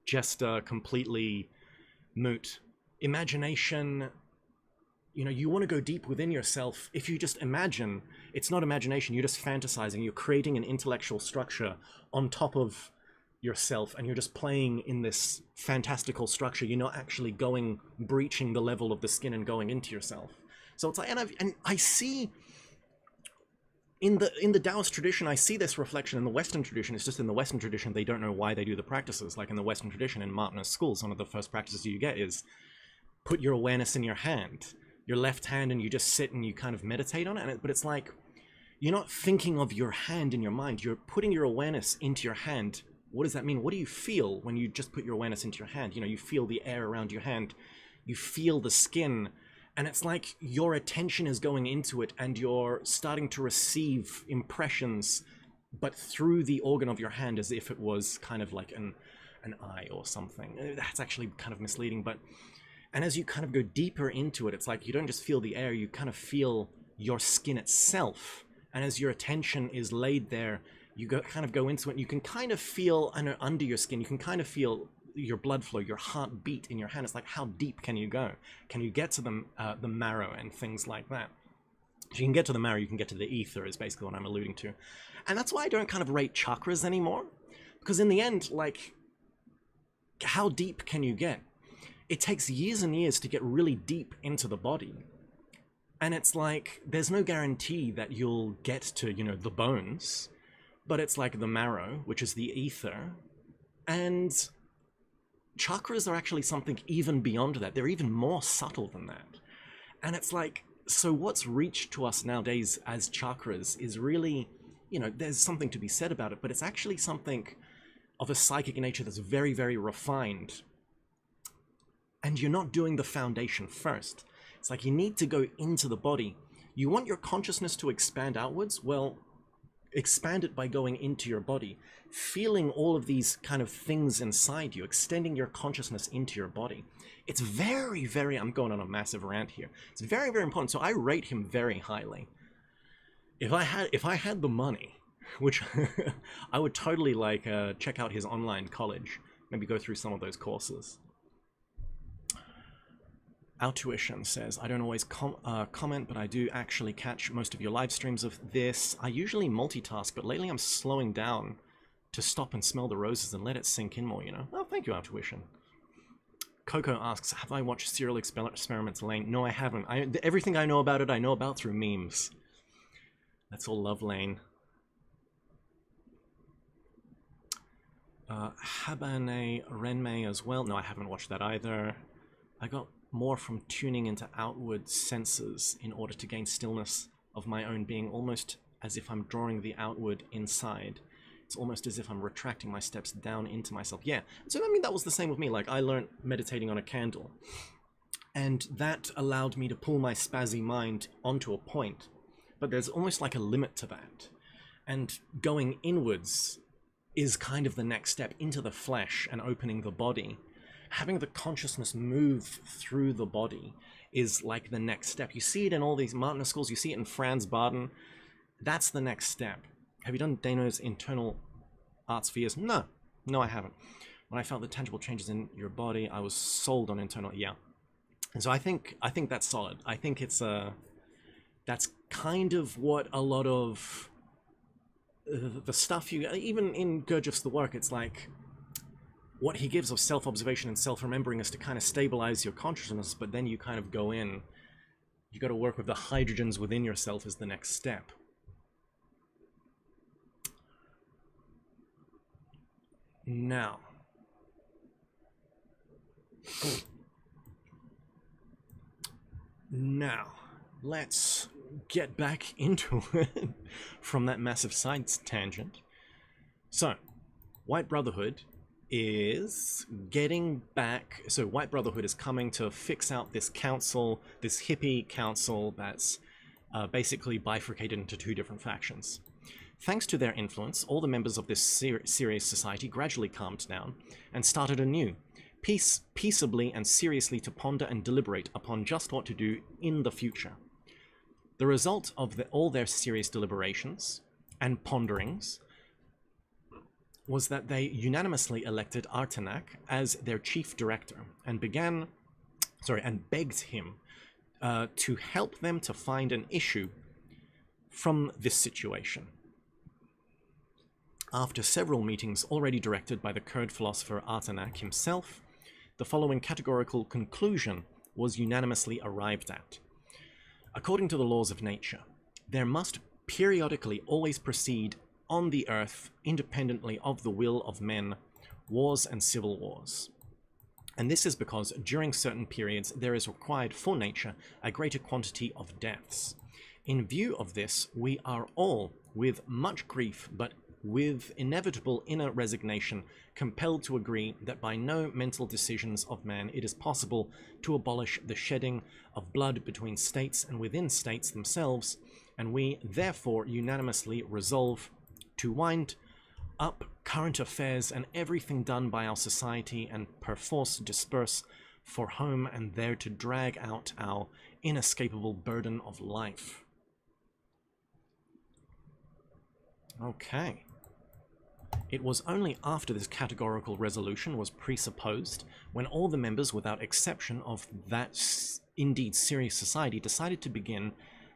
just completely moot. Imagination, you know, you want to go deep within yourself. If you just imagine, it's not imagination, you're just fantasizing. You're creating an intellectual structure on top of yourself, and you're just playing in this fantastical structure. You're not actually breaching the level of the skin and going into yourself. So it's like, and I see in the Taoist tradition, I see this reflection in the Western tradition. It's just in the Western tradition, they don't know why they do the practices. Like in the Western tradition, in Martinist schools, one of the first practices you get is put your awareness in your hand, your left hand, and you just sit and you kind of meditate on it. But it's like, you're not thinking of your hand in your mind. You're putting your awareness into your hand. What does that mean? What do you feel when you just put your awareness into your hand? You know, you feel the air around your hand. You feel the skin. And it's like your attention is going into it and you're starting to receive impressions, but through the organ of your hand, as if it was kind of like an eye or something. That's actually kind of misleading, but... And as you kind of go deeper into it, it's like you don't just feel the air, you kind of feel your skin itself. And as your attention is laid there, you kind of go into it, and you can kind of feel under your skin, you can kind of feel your blood flow, your heartbeat in your hand. It's like, how deep can you go? Can you get to the marrow and things like that? If you can get to the marrow, you can get to the ether, is basically what I'm alluding to. And that's why I don't kind of rate chakras anymore. Because in the end, like, how deep can you get? It takes years and years to get really deep into the body. And it's like, there's no guarantee that you'll get to, you know, the bones. But it's like the marrow, which is the ether. And chakras are actually something even beyond that. They're even more subtle than that. And it's like, so what's reached to us nowadays as chakras is really, you know, there's something to be said about it, but it's actually something of a psychic nature that's very, very refined. And you're not doing the foundation first. It's like you need to go into the body. You want your consciousness to expand outwards? Well, expand it by going into your body, feeling all of these kind of things inside you, extending your consciousness into your body. It's very, very, I'm going on a massive rant here. It's very, very important. So I rate him very highly. If I had the money, which I would totally like check out his online college, maybe go through some of those courses. Our Tuition says, I don't always comment, but I do actually catch most of your live streams of this. I usually multitask, but lately I'm slowing down to stop and smell the roses and let it sink in more, you know? Oh, thank you, Our Tuition. Coco asks, have I watched Serial Experiments Lane? No, I haven't. Everything I know about it, I know about through memes. That's all love, Lane. Habane Renmei as well. No, I haven't watched that either. I got more from tuning into outward senses in order to gain stillness of my own being, almost as if I'm drawing the outward inside. It's almost as if I'm retracting my steps down into myself. Yeah, so I mean, that was the same with me. Like, I learned meditating on a candle, and that allowed me to pull my spazzy mind onto a point. But there's almost like a limit to that. And going inwards is kind of the next step into the flesh and opening the body. Having the consciousness move through the body is like the next step. You see it in all these Martiner schools, you see it in Franz Baden. That's the next step. Have you done Dano's internal art spheres? No, I haven't. When I felt the tangible changes in your body, I was sold on internal, yeah. And so I think that's solid. I think it's that's kind of what a lot of the stuff you, even in Gurdjieff's The Work, it's like, what he gives of self-observation and self-remembering is to kind of stabilize your consciousness, but then you kind of go in. You got to work with the hydrogens within yourself as the next step. Now, let's get back into it from that massive side tangent. So, White Brotherhood is getting back, so White Brotherhood is coming to fix out this council, this hippie council that's basically bifurcated into two different factions. Thanks to their influence, all the members of this serious society gradually calmed down and started anew, peaceably and seriously to ponder and deliberate upon just what to do in the future. The result of all their serious deliberations and ponderings was that they unanimously elected Artenak as their chief director and begged him to help them to find an issue from this situation. After several meetings already directed by the Kurd philosopher Artenak himself, the following categorical conclusion was unanimously arrived at. According to the laws of nature, there must periodically always proceed on the earth, independently of the will of men, wars and civil wars. And this is because during certain periods there is required for nature a greater quantity of deaths. In view of this, we are all, with much grief but with inevitable inner resignation, compelled to agree that by no mental decisions of man it is possible to abolish the shedding of blood between states and within states themselves, and we therefore unanimously resolve to wind up current affairs and everything done by our society and perforce disperse for home and there to drag out our inescapable burden of life. Okay. It was only after this categorical resolution was presupposed, when all the members, without exception, of that indeed serious society decided to begin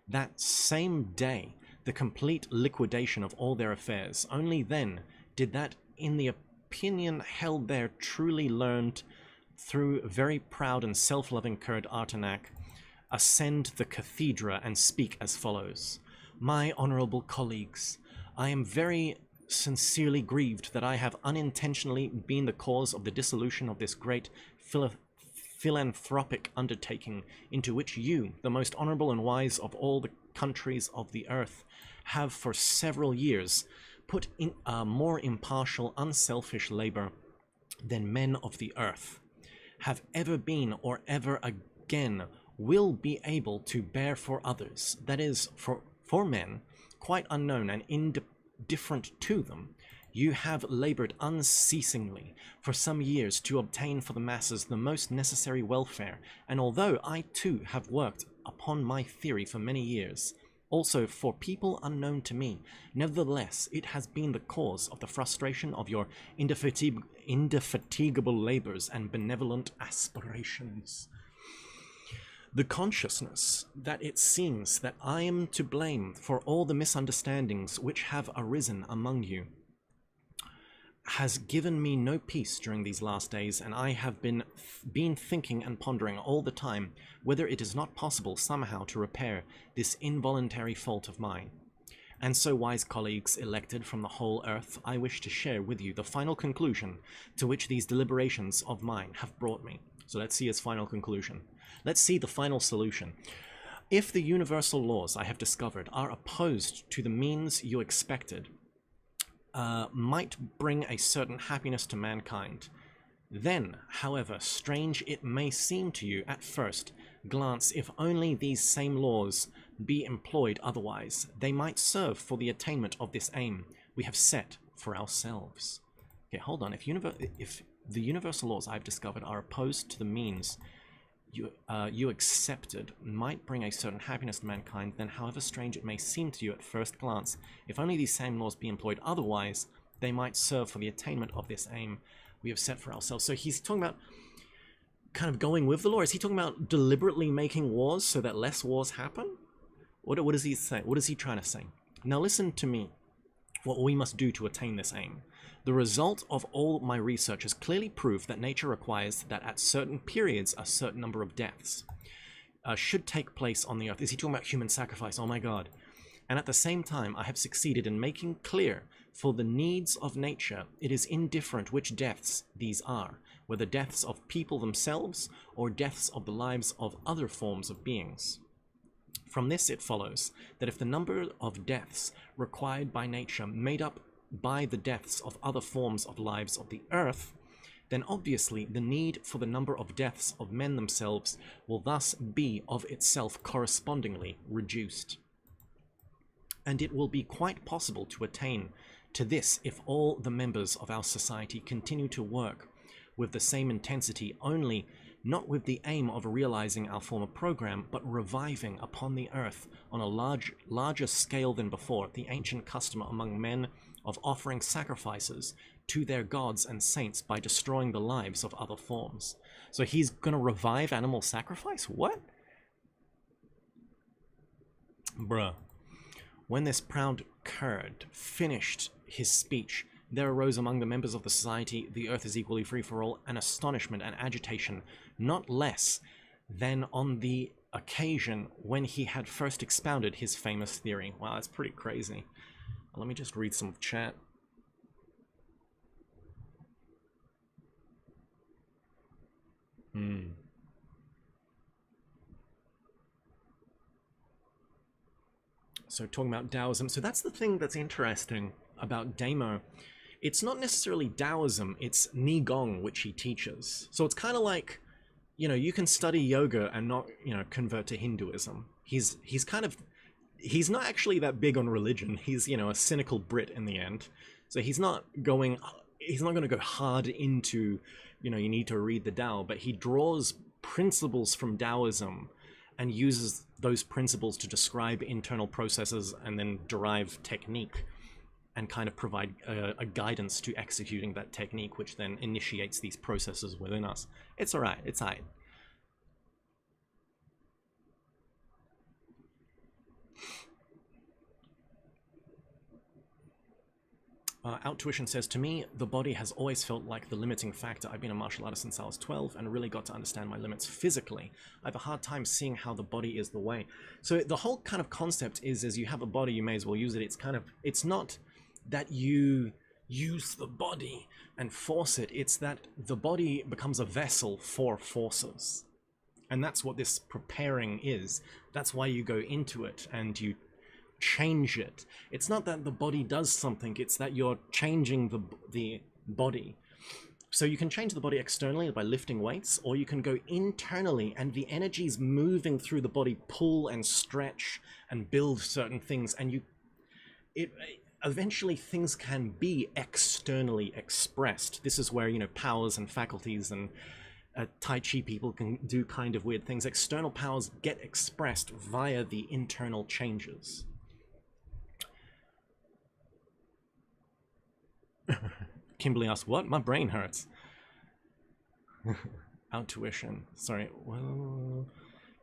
that same day the complete liquidation of all their affairs. Only then did that, in the opinion held there, truly learned through very proud and self-loving Kurd Artanak, ascend the cathedra and speak as follows. My honorable colleagues, I am very sincerely grieved that I have unintentionally been the cause of the dissolution of this great philanthropic undertaking into which you, the most honorable and wise of all the countries of the earth, have for several years put in a more impartial, unselfish labor than men of the earth have ever been or ever again will be able to bear for others, that is, for men quite unknown and indifferent to them. You have labored unceasingly for some years to obtain for the masses the most necessary welfare, and although I too have worked upon my theory for many years, also for people unknown to me, nevertheless it has been the cause of the frustration of your indefatigable labors and benevolent aspirations. The consciousness that it seems that I am to blame for all the misunderstandings which have arisen among you has given me no peace during these last days, and I have been thinking and pondering all the time whether it is not possible somehow to repair this involuntary fault of mine. And so, wise colleagues elected from the whole earth, I wish to share with you the final conclusion to which these deliberations of mine have brought me. So let's see his final conclusion. Let's see the final solution. If the universal laws I have discovered are opposed to the means you expected, might bring a certain happiness to mankind, then, however strange it may seem to you at first glance, if only these same laws be employed otherwise, they might serve for the attainment of this aim we have set for ourselves. Okay, hold on. If the universal laws I've discovered are opposed to the means you accepted might bring a certain happiness to mankind, then however strange it may seem to you at first glance, if only these same laws be employed otherwise, they might serve for the attainment of this aim we have set for ourselves. So he's talking about kind of going with the law. Is he talking about deliberately making wars so that less wars happen? What does he say? What is he trying to say? Now listen to me. What we must do to attain this aim. The result of all my research has clearly proved that nature requires that at certain periods a certain number of deaths should take place on the earth. Is he talking about human sacrifice? Oh my god. And at the same time, I have succeeded in making clear for the needs of nature, it is indifferent which deaths these are, whether deaths of people themselves or deaths of the lives of other forms of beings. From this it follows that if the number of deaths required by nature made up by the deaths of other forms of lives of the earth, then obviously the need for the number of deaths of men themselves will thus be of itself correspondingly reduced. And it will be quite possible to attain to this if all the members of our society continue to work with the same intensity, only not with the aim of realizing our former program, but reviving upon the earth on a larger scale than before the ancient custom among men of offering sacrifices to their gods and saints by destroying the lives of other forms. So he's going to revive animal sacrifice? What? Bruh. When this proud Kurd finished his speech, there arose among the members of the society, the earth is equally free for all, an astonishment and agitation, not less than on the occasion when he had first expounded his famous theory. Wow, that's pretty crazy. Let me just read some chat. So talking about Taoism. So that's the thing that's interesting about Damo, it's not necessarily Taoism, it's Nigong, which he teaches. So it's kind of like, you know, you can study yoga and not, you know, convert to Hinduism. He's not actually that big on religion. He's, you know, a cynical Brit in the end. So he's not going to go hard into, you know, you need to read the Tao, but he draws principles from Taoism and uses those principles to describe internal processes and then derive technique and kind of provide a guidance to executing that technique, which then initiates these processes within us. It's all right. It's all right. Outtuition says, to me, the body has always felt like the limiting factor. I've been a martial artist since I was 12 and really got to understand my limits physically. I have a hard time seeing how the body is the way. So the whole kind of concept is you have a body, you may as well use it. It's not that you use the body and force it. It's that the body becomes a vessel for forces. And that's what this preparing is. That's why you go into it and you change it. It's not that the body does something, it's that you're changing the body. So you can change the body externally by lifting weights, or you can go internally and the energies moving through the body pull and stretch and build certain things, and eventually things can be externally expressed. This is where, you know, powers and faculties and Tai Chi people can do kind of weird things. External powers get expressed via the internal changes. Kimberly asks, what? My brain hurts. Outtuition. Sorry. Well,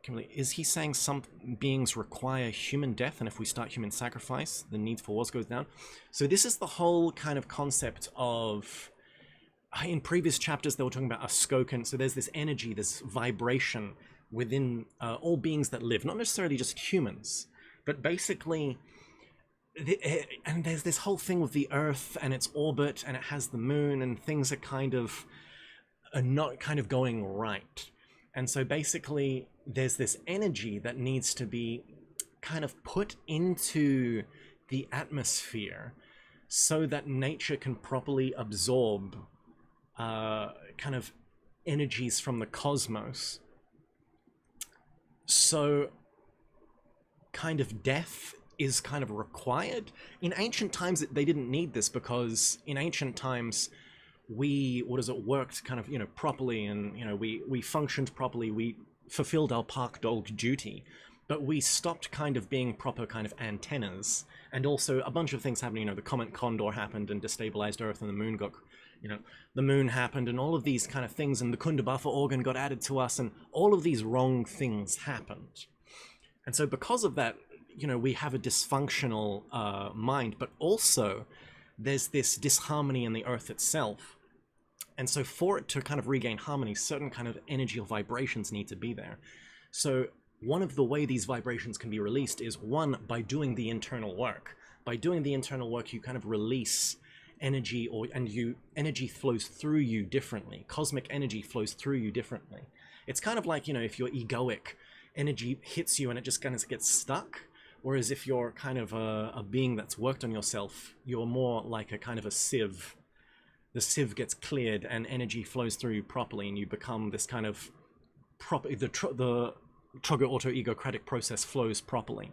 Kimberly, is he saying some beings require human death, and if we start human sacrifice, the need for wars goes down? So this is the whole kind of concept of... In previous chapters, they were talking about a skoken. So there's this energy, this vibration within all beings that live. Not necessarily just humans, but basically... And there's this whole thing with the Earth and its orbit, and it has the moon, and things are not kind of going right. And so basically there's this energy that needs to be kind of put into the atmosphere so that nature can properly absorb kind of energies from the cosmos. So kind of death is kind of required. In ancient times, they didn't need this, because in ancient times worked kind of, you know, properly, and, you know, we functioned properly, we fulfilled our park dog duty, but we stopped kind of being proper kind of antennas. And also a bunch of things happened, you know, the Comet Condor happened and destabilized Earth, and the moon got, you know, the moon happened, and all of these kind of things, and the Kundabuffer organ got added to us, and all of these wrong things happened. And so because of that, you know, we have a dysfunctional mind, but also there's this disharmony in the Earth itself. And so for it to kind of regain harmony, certain kind of energy or vibrations need to be there. So one of the way these vibrations can be released is, one, by doing the internal work. By doing the internal work, you kind of release energy, energy flows through you differently. Cosmic energy flows through you differently. It's kind of like, you know, if you're egoic, energy hits you and it just kind of gets stuck. Whereas if you're kind of a being that's worked on yourself, you're more like a kind of a sieve. The sieve gets cleared and energy flows through you properly, and you become this kind of the Trogo auto-egocratic process flows properly.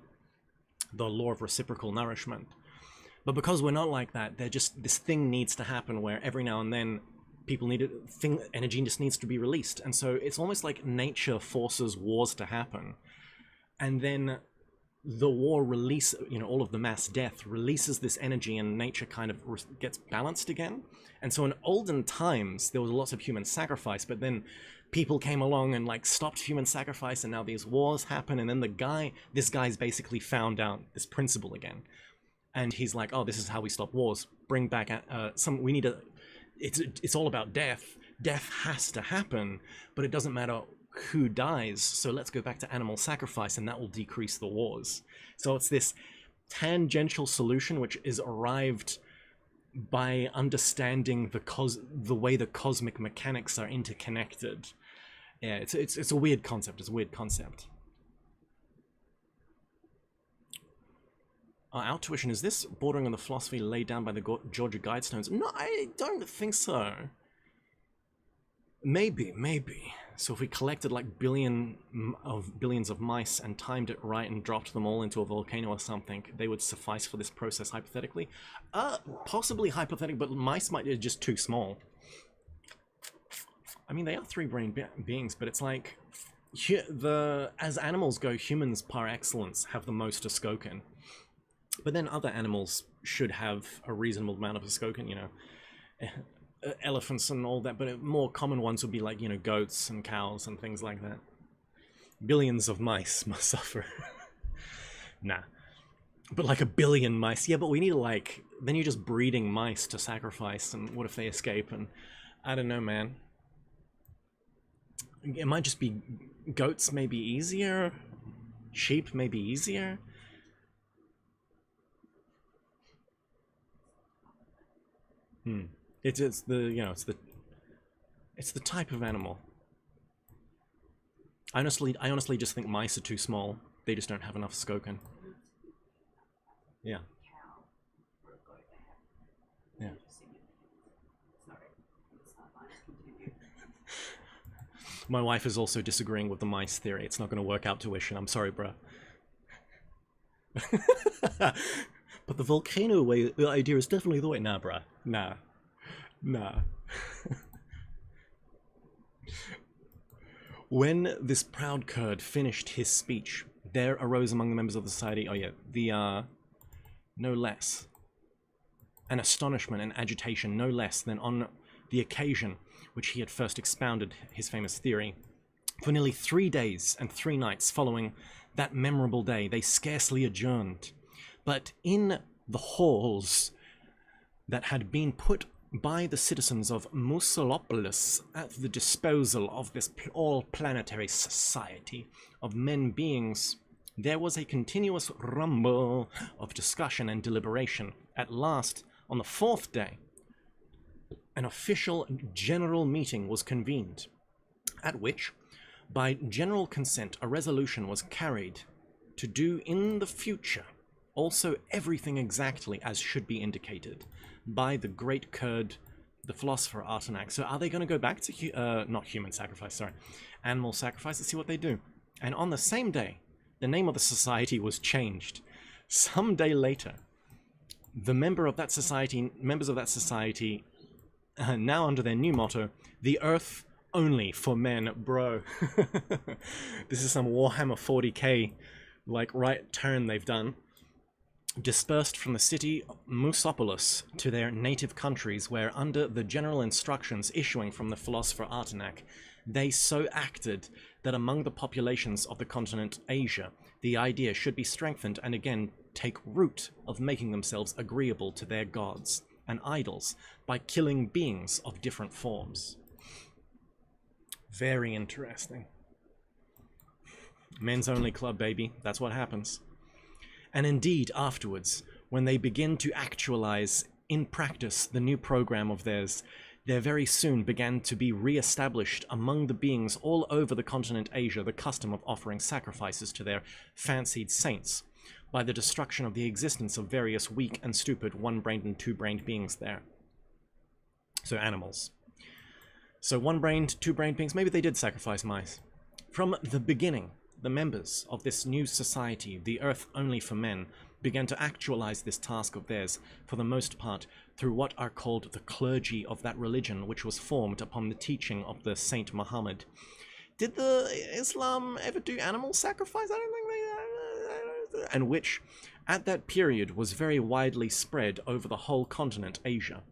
The law of reciprocal nourishment. But because we're not like that, this thing needs to happen where every now and then energy just needs to be released. And so it's almost like nature forces wars to happen. And then the war release, you know, all of the mass death releases this energy, and nature kind of gets balanced again. And so in olden times, there was lots of human sacrifice, but then people came along and like stopped human sacrifice, and now these wars happen. And then this guy's basically found out this principle again. And he's like, oh, this is how we stop wars. Bring back it's all about death. Death has to happen, but it doesn't matter who dies, so let's go back to animal sacrifice, and that will decrease the wars. So it's this tangential solution which is arrived by understanding the way the cosmic mechanics are interconnected. Yeah, it's a weird concept. It's a weird concept. Our tuition, is this bordering on the philosophy laid down by the Georgia Guidestones? No, I don't think so. Maybe, maybe. So if we collected like billions of mice and timed it right and dropped them all into a volcano or something, they would suffice for this process hypothetically? Possibly hypothetical, but mice might be just too small. I mean, they are three-brained beings, but it's like, as animals go, humans par excellence have the most Skokin. But then other animals should have a reasonable amount of Skokin, you know. Elephants and all that, but more common ones would be like, you know, goats and cows and things like that. Billions of mice must suffer. Nah. But like a billion mice. Yeah, but we need like, then you're just breeding mice to sacrifice, and what if they escape? And I don't know, man. It might just be goats maybe easier. Sheep maybe easier. It's the, you know, it's the type of animal. I honestly just think mice are too small. They just don't have enough Skokin. Yeah. Yeah. My wife is also disagreeing with the mice theory. It's not going to work out tuition. I'm sorry, bruh. But the volcano idea is definitely the way. Nah, bruh. Nah. Nah. When this proud Kurd finished his speech, there arose among the members of the society, no less, an astonishment and agitation, no less than on the occasion which he had first expounded his famous theory. For nearly 3 days and 3 nights following that memorable day, they scarcely adjourned. But in the halls that had been put by the citizens of Musolopolis at the disposal of this all-planetary society of men beings, there was a continuous rumble of discussion and deliberation. At last, on the 4th day, an official general meeting was convened, at which, by general consent, a resolution was carried to do in the future also everything exactly as should be indicated by the great Kurd, the philosopher Artanak. So are they going to go back to, not human sacrifice, sorry, animal sacrifice? Let's see what they do. And on the same day, the name of the society was changed. Some day later, the members of that society, now under their new motto, the Earth only for men, bro. This is some Warhammer 40k, like, right turn they've done. Dispersed from the city Musopolis to their native countries, where under the general instructions issuing from the philosopher Artanak, they so acted that among the populations of the continent Asia, the idea should be strengthened and again take root of making themselves agreeable to their gods and idols by killing beings of different forms. Very interesting. Men's only club, baby. That's what happens. And indeed, afterwards, when they begin to actualize in practice the new program of theirs, there very soon began to be re-established among the beings all over the continent Asia the custom of offering sacrifices to their fancied saints by the destruction of the existence of various weak and stupid one-brained and two-brained beings there. So animals. So one-brained, two-brained beings, maybe they did sacrifice mice. From the beginning, the members of this new society, the Earth Only for Men, began to actualize this task of theirs, for the most part, through what are called the clergy of that religion, which was formed upon the teaching of the Saint Muhammad. Did the Islam ever do animal sacrifice? I don't think they... And which, at that period, was very widely spread over the whole continent, Asia.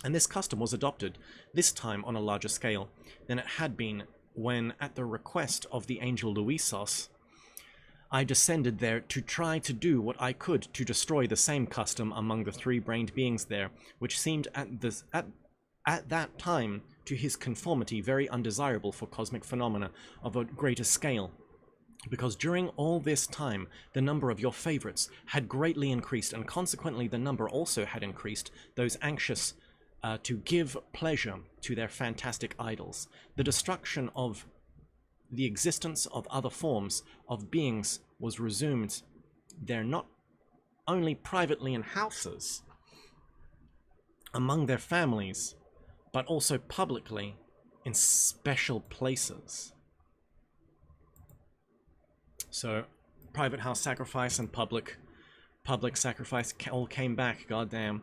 And this custom was adopted, this time on a larger scale, than it had been when, at the request of the angel Luisos, I descended there to try to do what I could to destroy the same custom among the three-brained beings there, which seemed at that time to his conformity very undesirable for cosmic phenomena of a greater scale. Because during all this time, the number of your favorites had greatly increased, and consequently the number also had increased, those anxious to give pleasure to their fantastic idols. The destruction of the existence of other forms of beings was resumed there not only privately in houses among their families, but also publicly in special places. So private house sacrifice and public sacrifice all came back, goddamn.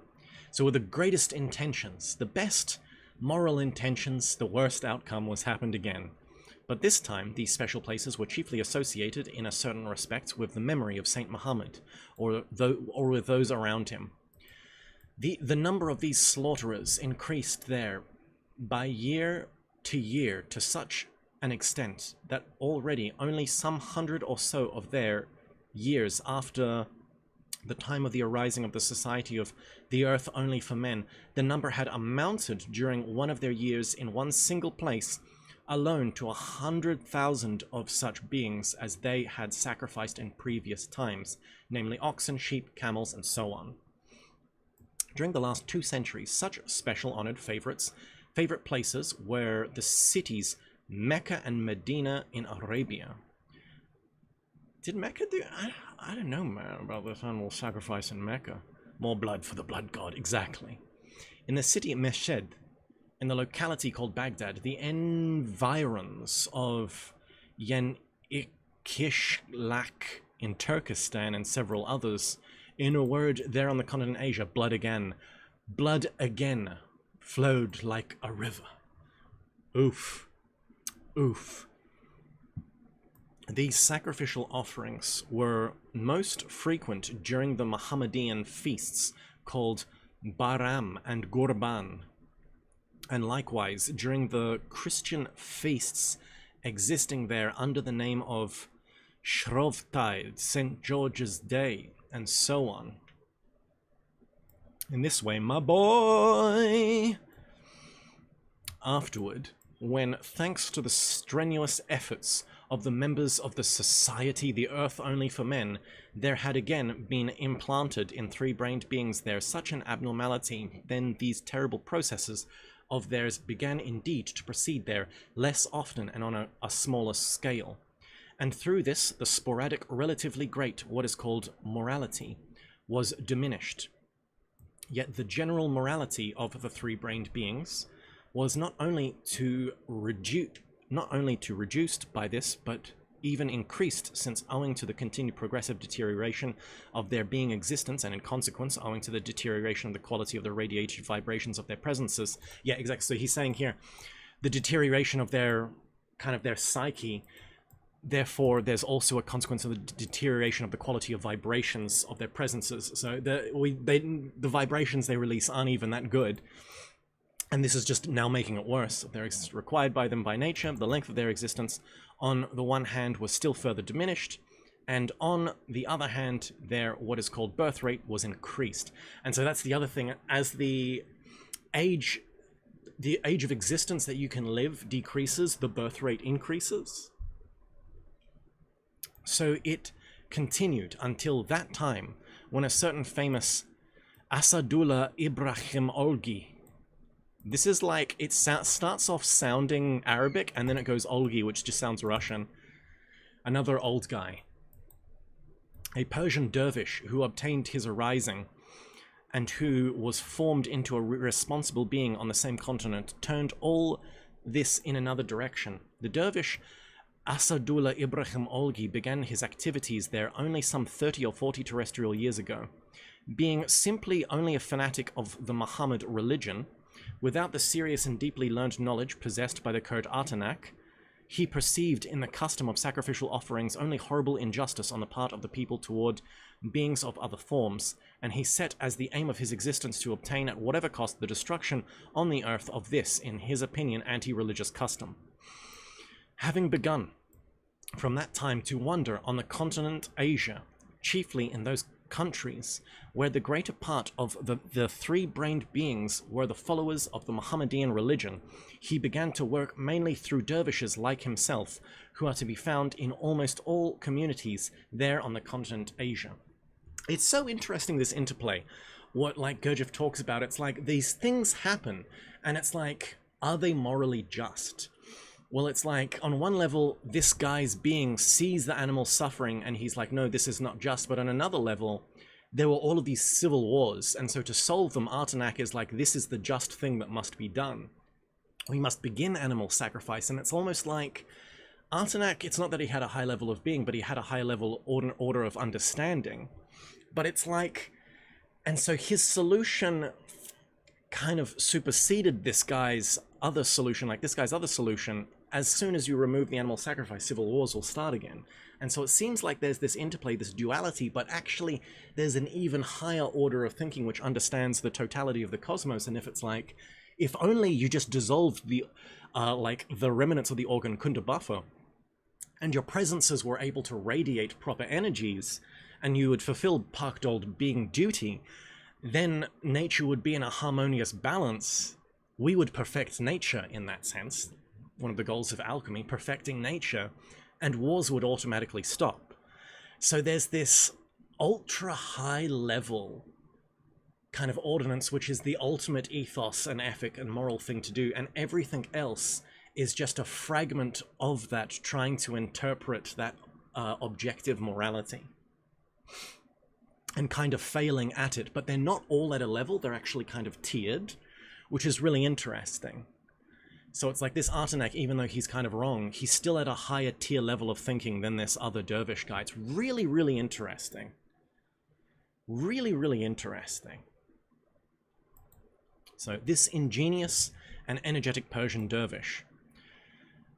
So with the greatest intentions, the best moral intentions, the worst outcome was happened again. But this time, these special places were chiefly associated, in a certain respect, with the memory of Saint Muhammad, or with those around him. The number of these slaughterers increased there by year to year to such an extent that already only some 100 or so of their years after the time of the arising of the Society of the Earth Only for Men, the number had amounted during one of their years in one single place alone to 100,000 of such beings as they had sacrificed in previous times, namely oxen, sheep, camels, and so on. During the last 2 centuries, such special honored favorite places were the cities Mecca and Medina in Arabia. Did Mecca do... I don't know, man, about this animal sacrifice in Mecca. More blood for the blood god, exactly. In the city of Meshed, in the locality called Baghdad, the environs of Yenikishlak in Turkestan and several others, in a word, there on the continent Asia, blood again flowed like a river. Oof. Oof. These sacrificial offerings were most frequent during the Mohammedan feasts called Baram and Gurban, and likewise during the Christian feasts existing there under the name of Shrovetide, St. George's Day, and so on. In this way, my boy! Afterward, when, thanks to the strenuous efforts of the members of the Society, the Earth Only for Men, there had again been implanted in 3-brained beings there such an abnormality, then these terrible processes of theirs began indeed to proceed there less often and on a smaller scale. And through this, the sporadic, relatively great, what is called morality, was diminished. Yet the general morality of the 3-brained beings was not only reduced by this, but even increased, since owing to the continued progressive deterioration of their being existence, and in consequence owing to the deterioration of the quality of the radiated vibrations of their presences. Yeah, exactly. So he's saying here, the deterioration of their psyche, therefore there's also a consequence of the deterioration of the quality of vibrations of their presences. So the vibrations they release aren't even that good. And this is just now making it worse. Their existence required by them by nature, the length of their existence, on the one hand, was still further diminished, and on the other hand, their what is called birth rate was increased. And so that's the other thing. As the age of existence that you can live decreases, the birth rate increases. So it continued until that time when a certain famous Asadullah Ibrahim Olgi, this is like, it starts off sounding Arabic, and then it goes Olgi, which just sounds Russian. Another old guy. A Persian dervish who obtained his arising, and who was formed into a responsible being on the same continent, turned all this in another direction. The dervish Asadullah Ibrahim Olgi began his activities there only some 30 or 40 terrestrial years ago. Being simply only a fanatic of the Muhammad religion, without the serious and deeply learned knowledge possessed by the Kurd Atanak, he perceived in the custom of sacrificial offerings only horrible injustice on the part of the people toward beings of other forms, and he set as the aim of his existence to obtain at whatever cost the destruction on the earth of this, in his opinion, anti-religious custom. Having begun from that time to wander on the continent Asia, chiefly in those countries where the greater part of the 3-brained beings were the followers of the Mohammedan religion, he began to work mainly through dervishes like himself, who are to be found in almost all communities there on the continent Asia. It's so interesting, this interplay. What, like Gurdjieff talks about, it's like these things happen, and it's like, are they morally just? Well, it's like, on one level, this guy's being sees the animal suffering, and he's like, no, this is not just. But on another level, there were all of these civil wars, and so to solve them, Artenak is like, this is the just thing that must be done. We must begin animal sacrifice, and it's almost like Artenak, it's not that he had a high level of being, but he had a high level order of understanding. But it's like, and so his solution kind of superseded this guy's other solution, like this guy's other solution. As soon as you remove the animal sacrifice, civil wars will start again. And so it seems like there's this interplay, this duality, but actually there's an even higher order of thinking which understands the totality of the cosmos. And if it's like, if only you just dissolved the, like the remnants of the organ Kunda buffer, and your presences were able to radiate proper energies, and you would fulfill Parkdold being duty, then nature would be in a harmonious balance. We would perfect nature in that sense. One of the goals of alchemy, perfecting nature, and wars would automatically stop. So there's this ultra high level kind of ordinance, which is the ultimate ethos and ethic and moral thing to do, and everything else is just a fragment of that, trying to interpret that objective morality and kind of failing at it. But they're not all at a level, they're actually kind of tiered, which is really interesting. So it's like this Artenak, even though he's kind of wrong, he's still at a higher tier level of thinking than this other dervish guy. It's really, really interesting. Really, really interesting. So this ingenious and energetic Persian dervish,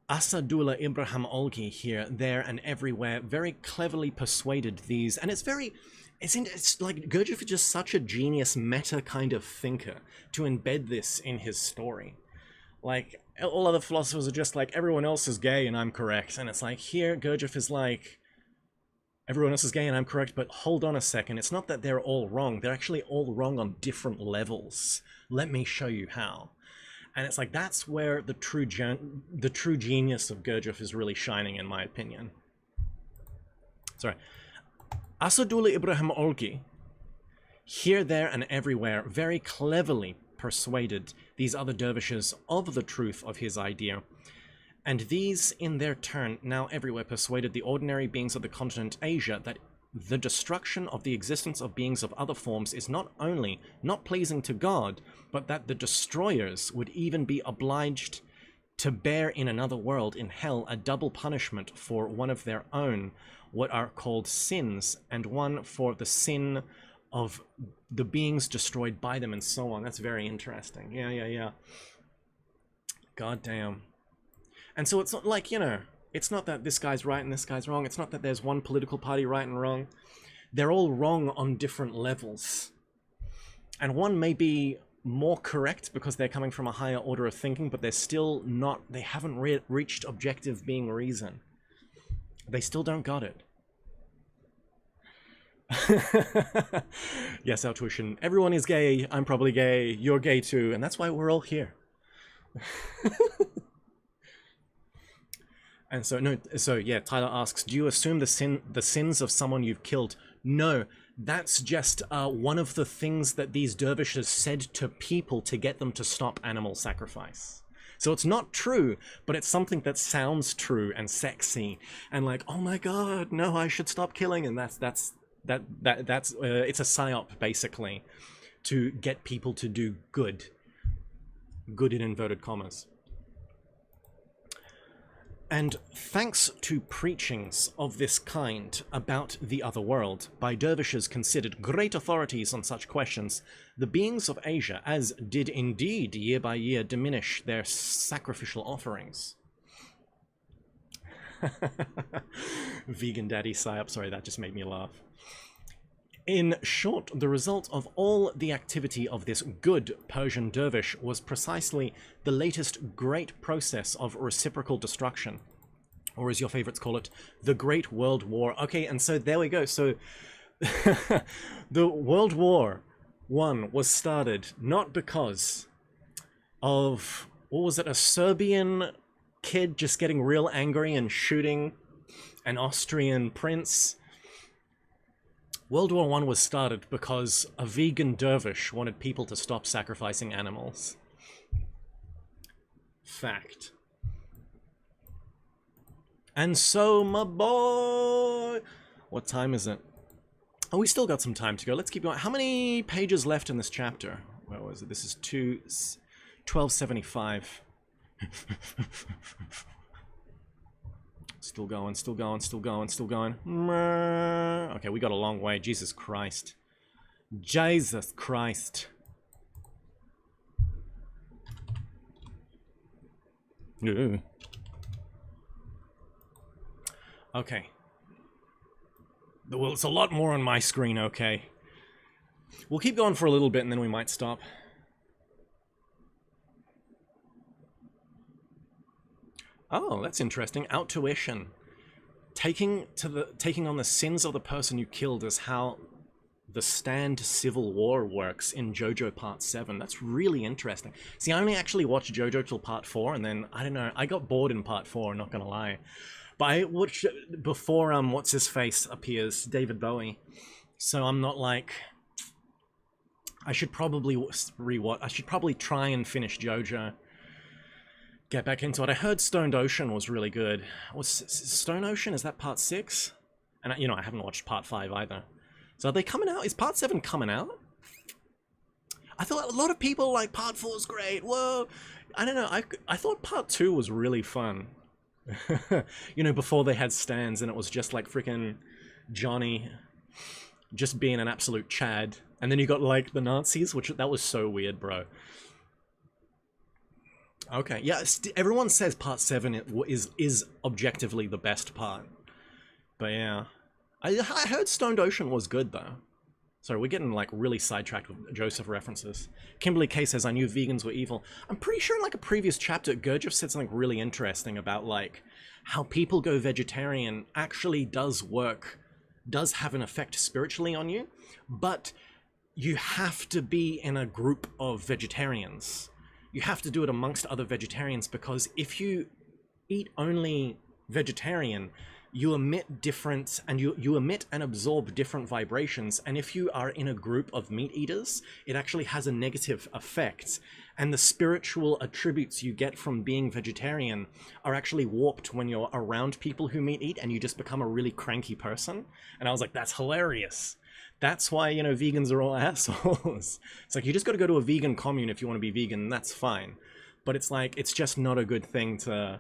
Asadullah Ibrahim Olgi, here, there, and everywhere, very cleverly persuaded these, and it's very, it's like Gurdjieff is just such a genius meta kind of thinker to embed this in his story. Like, all other philosophers are just like, everyone else is gay and I'm correct, and it's like, here, Gurdjieff is like, everyone else is gay and I'm correct, but hold on a second, it's not that they're all wrong, they're actually all wrong on different levels. Let me show you how. And it's like, that's where the true genius of Gurdjieff is really shining, in my opinion. Sorry. Asadullah Ibrahim Olgi, here, there, and everywhere, very cleverly persuaded these other dervishes of the truth of his idea. And these, in their turn, now everywhere persuaded the ordinary beings of the continent Asia that the destruction of the existence of beings of other forms is not only not pleasing to God, but that the destroyers would even be obliged to bear in another world, in hell, a double punishment for one of their own, what are called sins, and one for the sin of the beings destroyed by them, and so on. That's very interesting. Yeah. God damn. And so it's not like, you know, it's not that this guy's right and this guy's wrong. It's not that there's one political party right and wrong. They're all wrong on different levels. And one may be more correct because they're coming from a higher order of thinking, but they're still not, they haven't reached objective being reason. They still don't got it. Yes, our tuition. Everyone is gay. I'm probably gay. You're gay too. And that's why we're all here. And so, no, so yeah, Tyler asks, do you assume the sins of someone you've killed? No, that's just one of the things that these dervishes said to people to get them to stop animal sacrifice. So it's not true, but it's something that sounds true and sexy and like, oh my God, no, I should stop killing. And that's it's a psyop basically to get people to do good in inverted commas. And thanks to preachings of this kind about the other world, by dervishes considered great authorities on such questions, the beings of Asia, as did indeed year by year diminish their sacrificial offerings. Vegan daddy psyop, sorry, that just made me laugh. In short, the result of all the activity of this good Persian dervish was precisely the latest great process of reciprocal destruction, or as your favorites call it, the Great World War. Okay, and so there we go. So the World War I was started not because of, what was it, a Serbian kid just getting real angry and shooting an Austrian prince. World War I was started because a vegan dervish wanted people to stop sacrificing animals. Fact. And so, my boy... What time is it? Oh, we still got some time to go. Let's keep going. How many pages left in this chapter? Where was it? This is 1275. Still going, still going, still going, still going. Okay, we got a long way. Jesus Christ. Jesus Christ. Ooh. Okay. Well, it's a lot more on my screen, okay. We'll keep going for a little bit and then we might stop. Oh, that's interesting. Outtuition. Taking on the sins of the person you killed is how the Stand Civil War works in JoJo Part 7. That's really interesting. See, I only actually watched JoJo till Part 4, and then, I don't know, I got bored in Part 4, not gonna lie. But I watched it before, what's-his-face appears, David Bowie. So I'm not like... I should probably rewatch... I should probably try and finish JoJo. Get back into it. I heard Stoned Ocean was really good. Was Stone Ocean? Is that Part 6? And, you know, I haven't watched Part 5 either. So are they coming out? Is Part 7 coming out? I thought a lot of people like Part 4 is great. Whoa. I don't know. I thought Part 2 was really fun. You know, before they had stands and it was just like freaking Johnny just being an absolute Chad. And then you got like the Nazis, which that was so weird, bro. Okay, yeah, everyone says Part 7 is objectively the best part. But yeah. I heard Stoned Ocean was good, though. Sorry, we're getting, like, really sidetracked with Joseph references. Kimberly K says, I knew vegans were evil. I'm pretty sure in, like, a previous chapter, Gurdjieff said something really interesting about, like, how people go vegetarian actually does have an effect spiritually on you, but you have to be in a group of vegetarians. You have to do it amongst other vegetarians, because if you eat only vegetarian, you emit different, and you emit and absorb different vibrations, and if you are in a group of meat eaters, it actually has a negative effect, and the spiritual attributes you get from being vegetarian are actually warped when you're around people who meat eat, and you just become a really cranky person. And I was like, that's hilarious. That's why, you know, vegans are all assholes. It's like, you just got to go to a vegan commune if you want to be vegan, and that's fine. But it's like, it's just not a good thing to,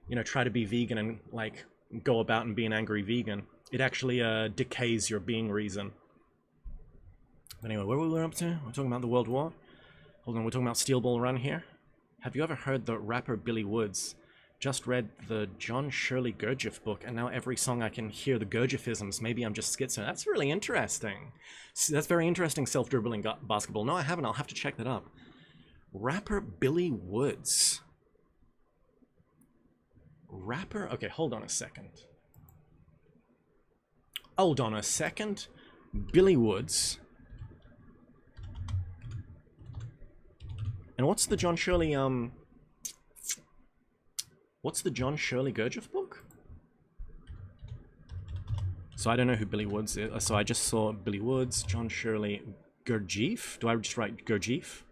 you know, try to be vegan and, like, go about and be an angry vegan. It actually decays your being reason. But anyway, where were we up to? We're talking about the World War. Hold on, we're talking about Steel Ball Run here. Have you ever heard the rapper Billy Woods? Just read the John Shirley Gurdjieff book, and now every song I can hear the Gurdjieffisms. Maybe I'm just schizo. That's really interesting. That's very interesting, self-dribbling basketball. No, I haven't. I'll have to check that up. Rapper Billy Woods. Rapper? Okay, hold on a second. Hold on a second. Billy Woods. And what's the John Shirley, what's the John Shirley Gurdjieff book? So I don't know who Billy Woods is. So I just saw Billy Woods, John Shirley Gurdjieff. Do I just write Gurdjieff?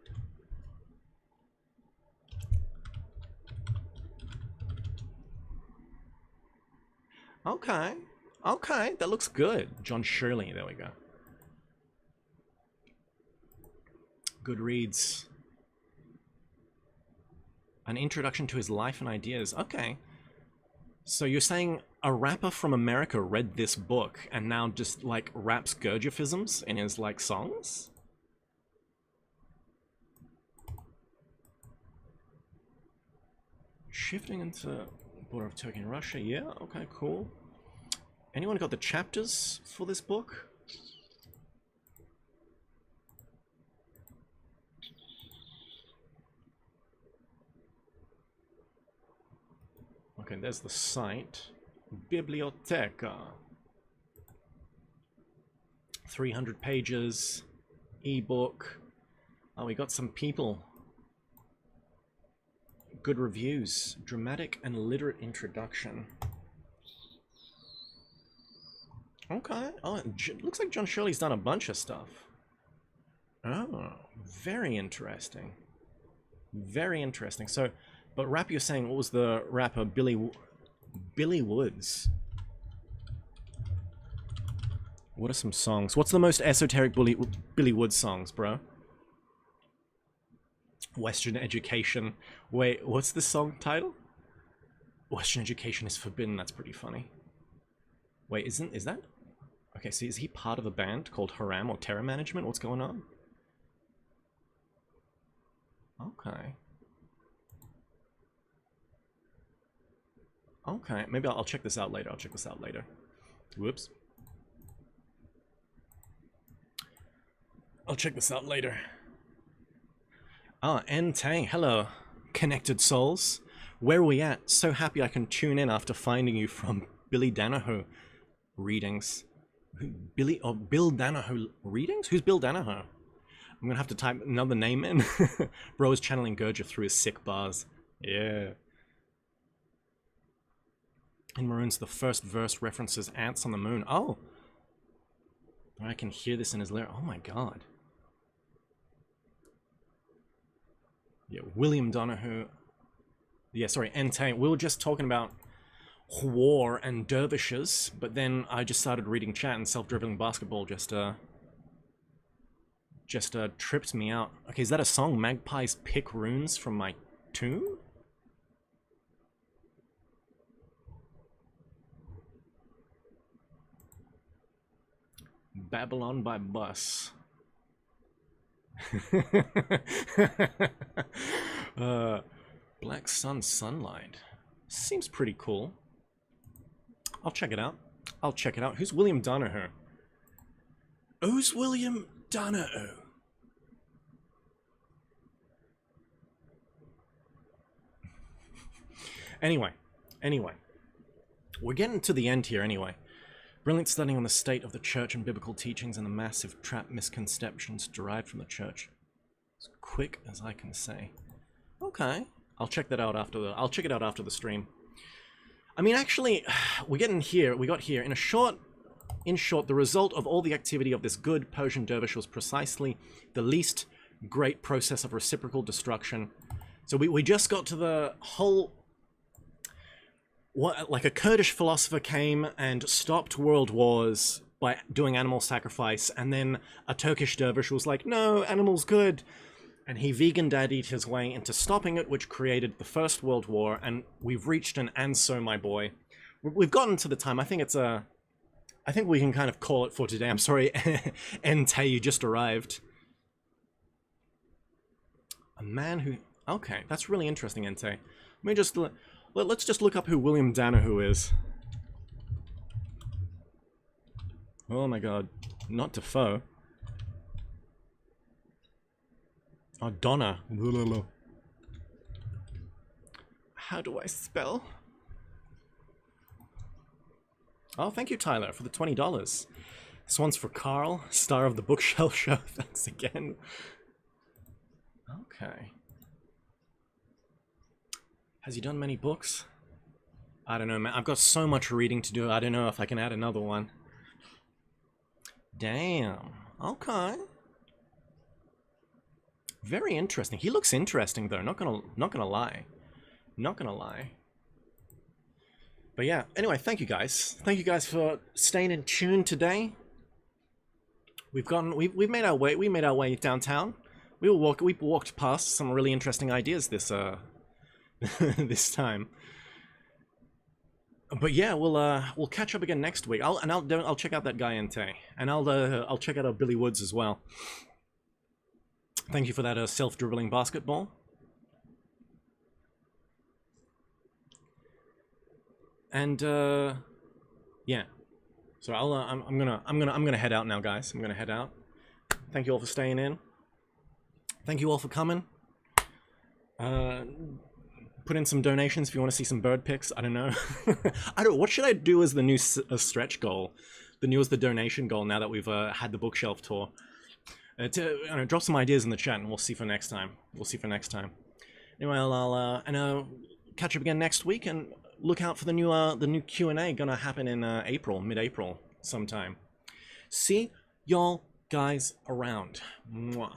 Okay. Okay, that looks good. John Shirley, there we go. Good reads. An introduction to his life and ideas. Okay. So you're saying a rapper from America read this book and now just, like, raps Gurdjieffisms in his, like, songs? Shifting into border of Turkey and Russia. Yeah, okay, cool. Anyone got the chapters for this book? Okay, there's the site. Biblioteca. 300 pages. Ebook. Oh, we got some people. Good reviews. Dramatic and literate introduction. Okay. Oh, it looks like John Shirley's done a bunch of stuff. Oh, very interesting. Very interesting. So, but rap, you're saying, what was the rapper? Billy Woods. What are some songs? What's the most esoteric Billy Woods songs, bro? Western education. Wait, what's the song title? Western education is forbidden. That's pretty funny. Wait, is that? Okay, so is he part of a band called Haram or Terror Management? What's going on? Okay. Okay, maybe I'll check this out later. I'll check this out later. Whoops. I'll check this out later. Ah, N-Tang, hello, connected souls. Where are we at? So happy I can tune in after finding you from Billy Danaher readings. Bill Danaher readings? Who's Bill Danaher? I'm gonna have to type another name in. Bro is channeling Gurja through his sick bars. Yeah. In Maroon's the first verse references ants on the moon. Oh! I can hear this in his lyric. Oh my god. Yeah, William Donahue. Yeah, sorry, Entang. We were just talking about war and dervishes, but then I just started reading chat and self-dribbling basketball just tripped me out. Okay, is that a song? Magpies pick runes from my tomb? Babylon by bus. Black Sun Sunlight. Seems pretty cool. I'll check it out. I'll check it out. Who's William Donahue? Who's William Donahue? Anyway. We're getting to the end here anyway. Brilliant studying on the state of the church and biblical teachings and the massive trap misconceptions derived from the church. As quick as I can say. Okay. I'll check that out after I'll check it out after the stream. I mean, actually, we got here in short, the result of all the activity of this good Persian dervish was precisely the least great process of reciprocal destruction. So we just got to the whole, like a Kurdish philosopher came and stopped world wars by doing animal sacrifice, and then a Turkish dervish was like, no, animals good. And he vegan daddied his way into stopping it, which created the First World War, and we've reached an and so, my boy. We've gotten to the time. I think we can kind of call it for today. I'm sorry, Entei, you just arrived. A man who... Okay, that's really interesting, Entei. Let's just look up who William Donahue is. Oh my god. Not Defoe. Oh, Donna. How do I spell? Oh, thank you, Tyler, for the $20. This one's for Carl, star of the Bookshelf Show. Thanks again. Okay. Has he done many books? I don't know, man. I've got so much reading to do. I don't know if I can add another one. Damn. Okay. Very interesting. He looks interesting, though. Not gonna lie. Not gonna lie. But yeah. Anyway, thank you guys. Thank you guys for staying in tune today. We've made our way. We made our way downtown. We walked past some really interesting ideas this this time. But yeah, we'll catch up again next week. I'll check out that guy Entei, and I'll check out Billy Woods as well. Thank you for that self-dribbling basketball. And yeah. So I'm gonna head out now, guys. I'm gonna head out. Thank you all for staying in. Thank you all for coming. Put in some donations if you want to see some bird pics. I don't know. What should I do as the new stretch goal? The new as the donation goal now that we've had the bookshelf tour. Drop some ideas in the chat and we'll see for next time. Anyway, I'll catch up again next week and look out for the new Q&A gonna happen in mid-April sometime. See y'all guys around. Mwah.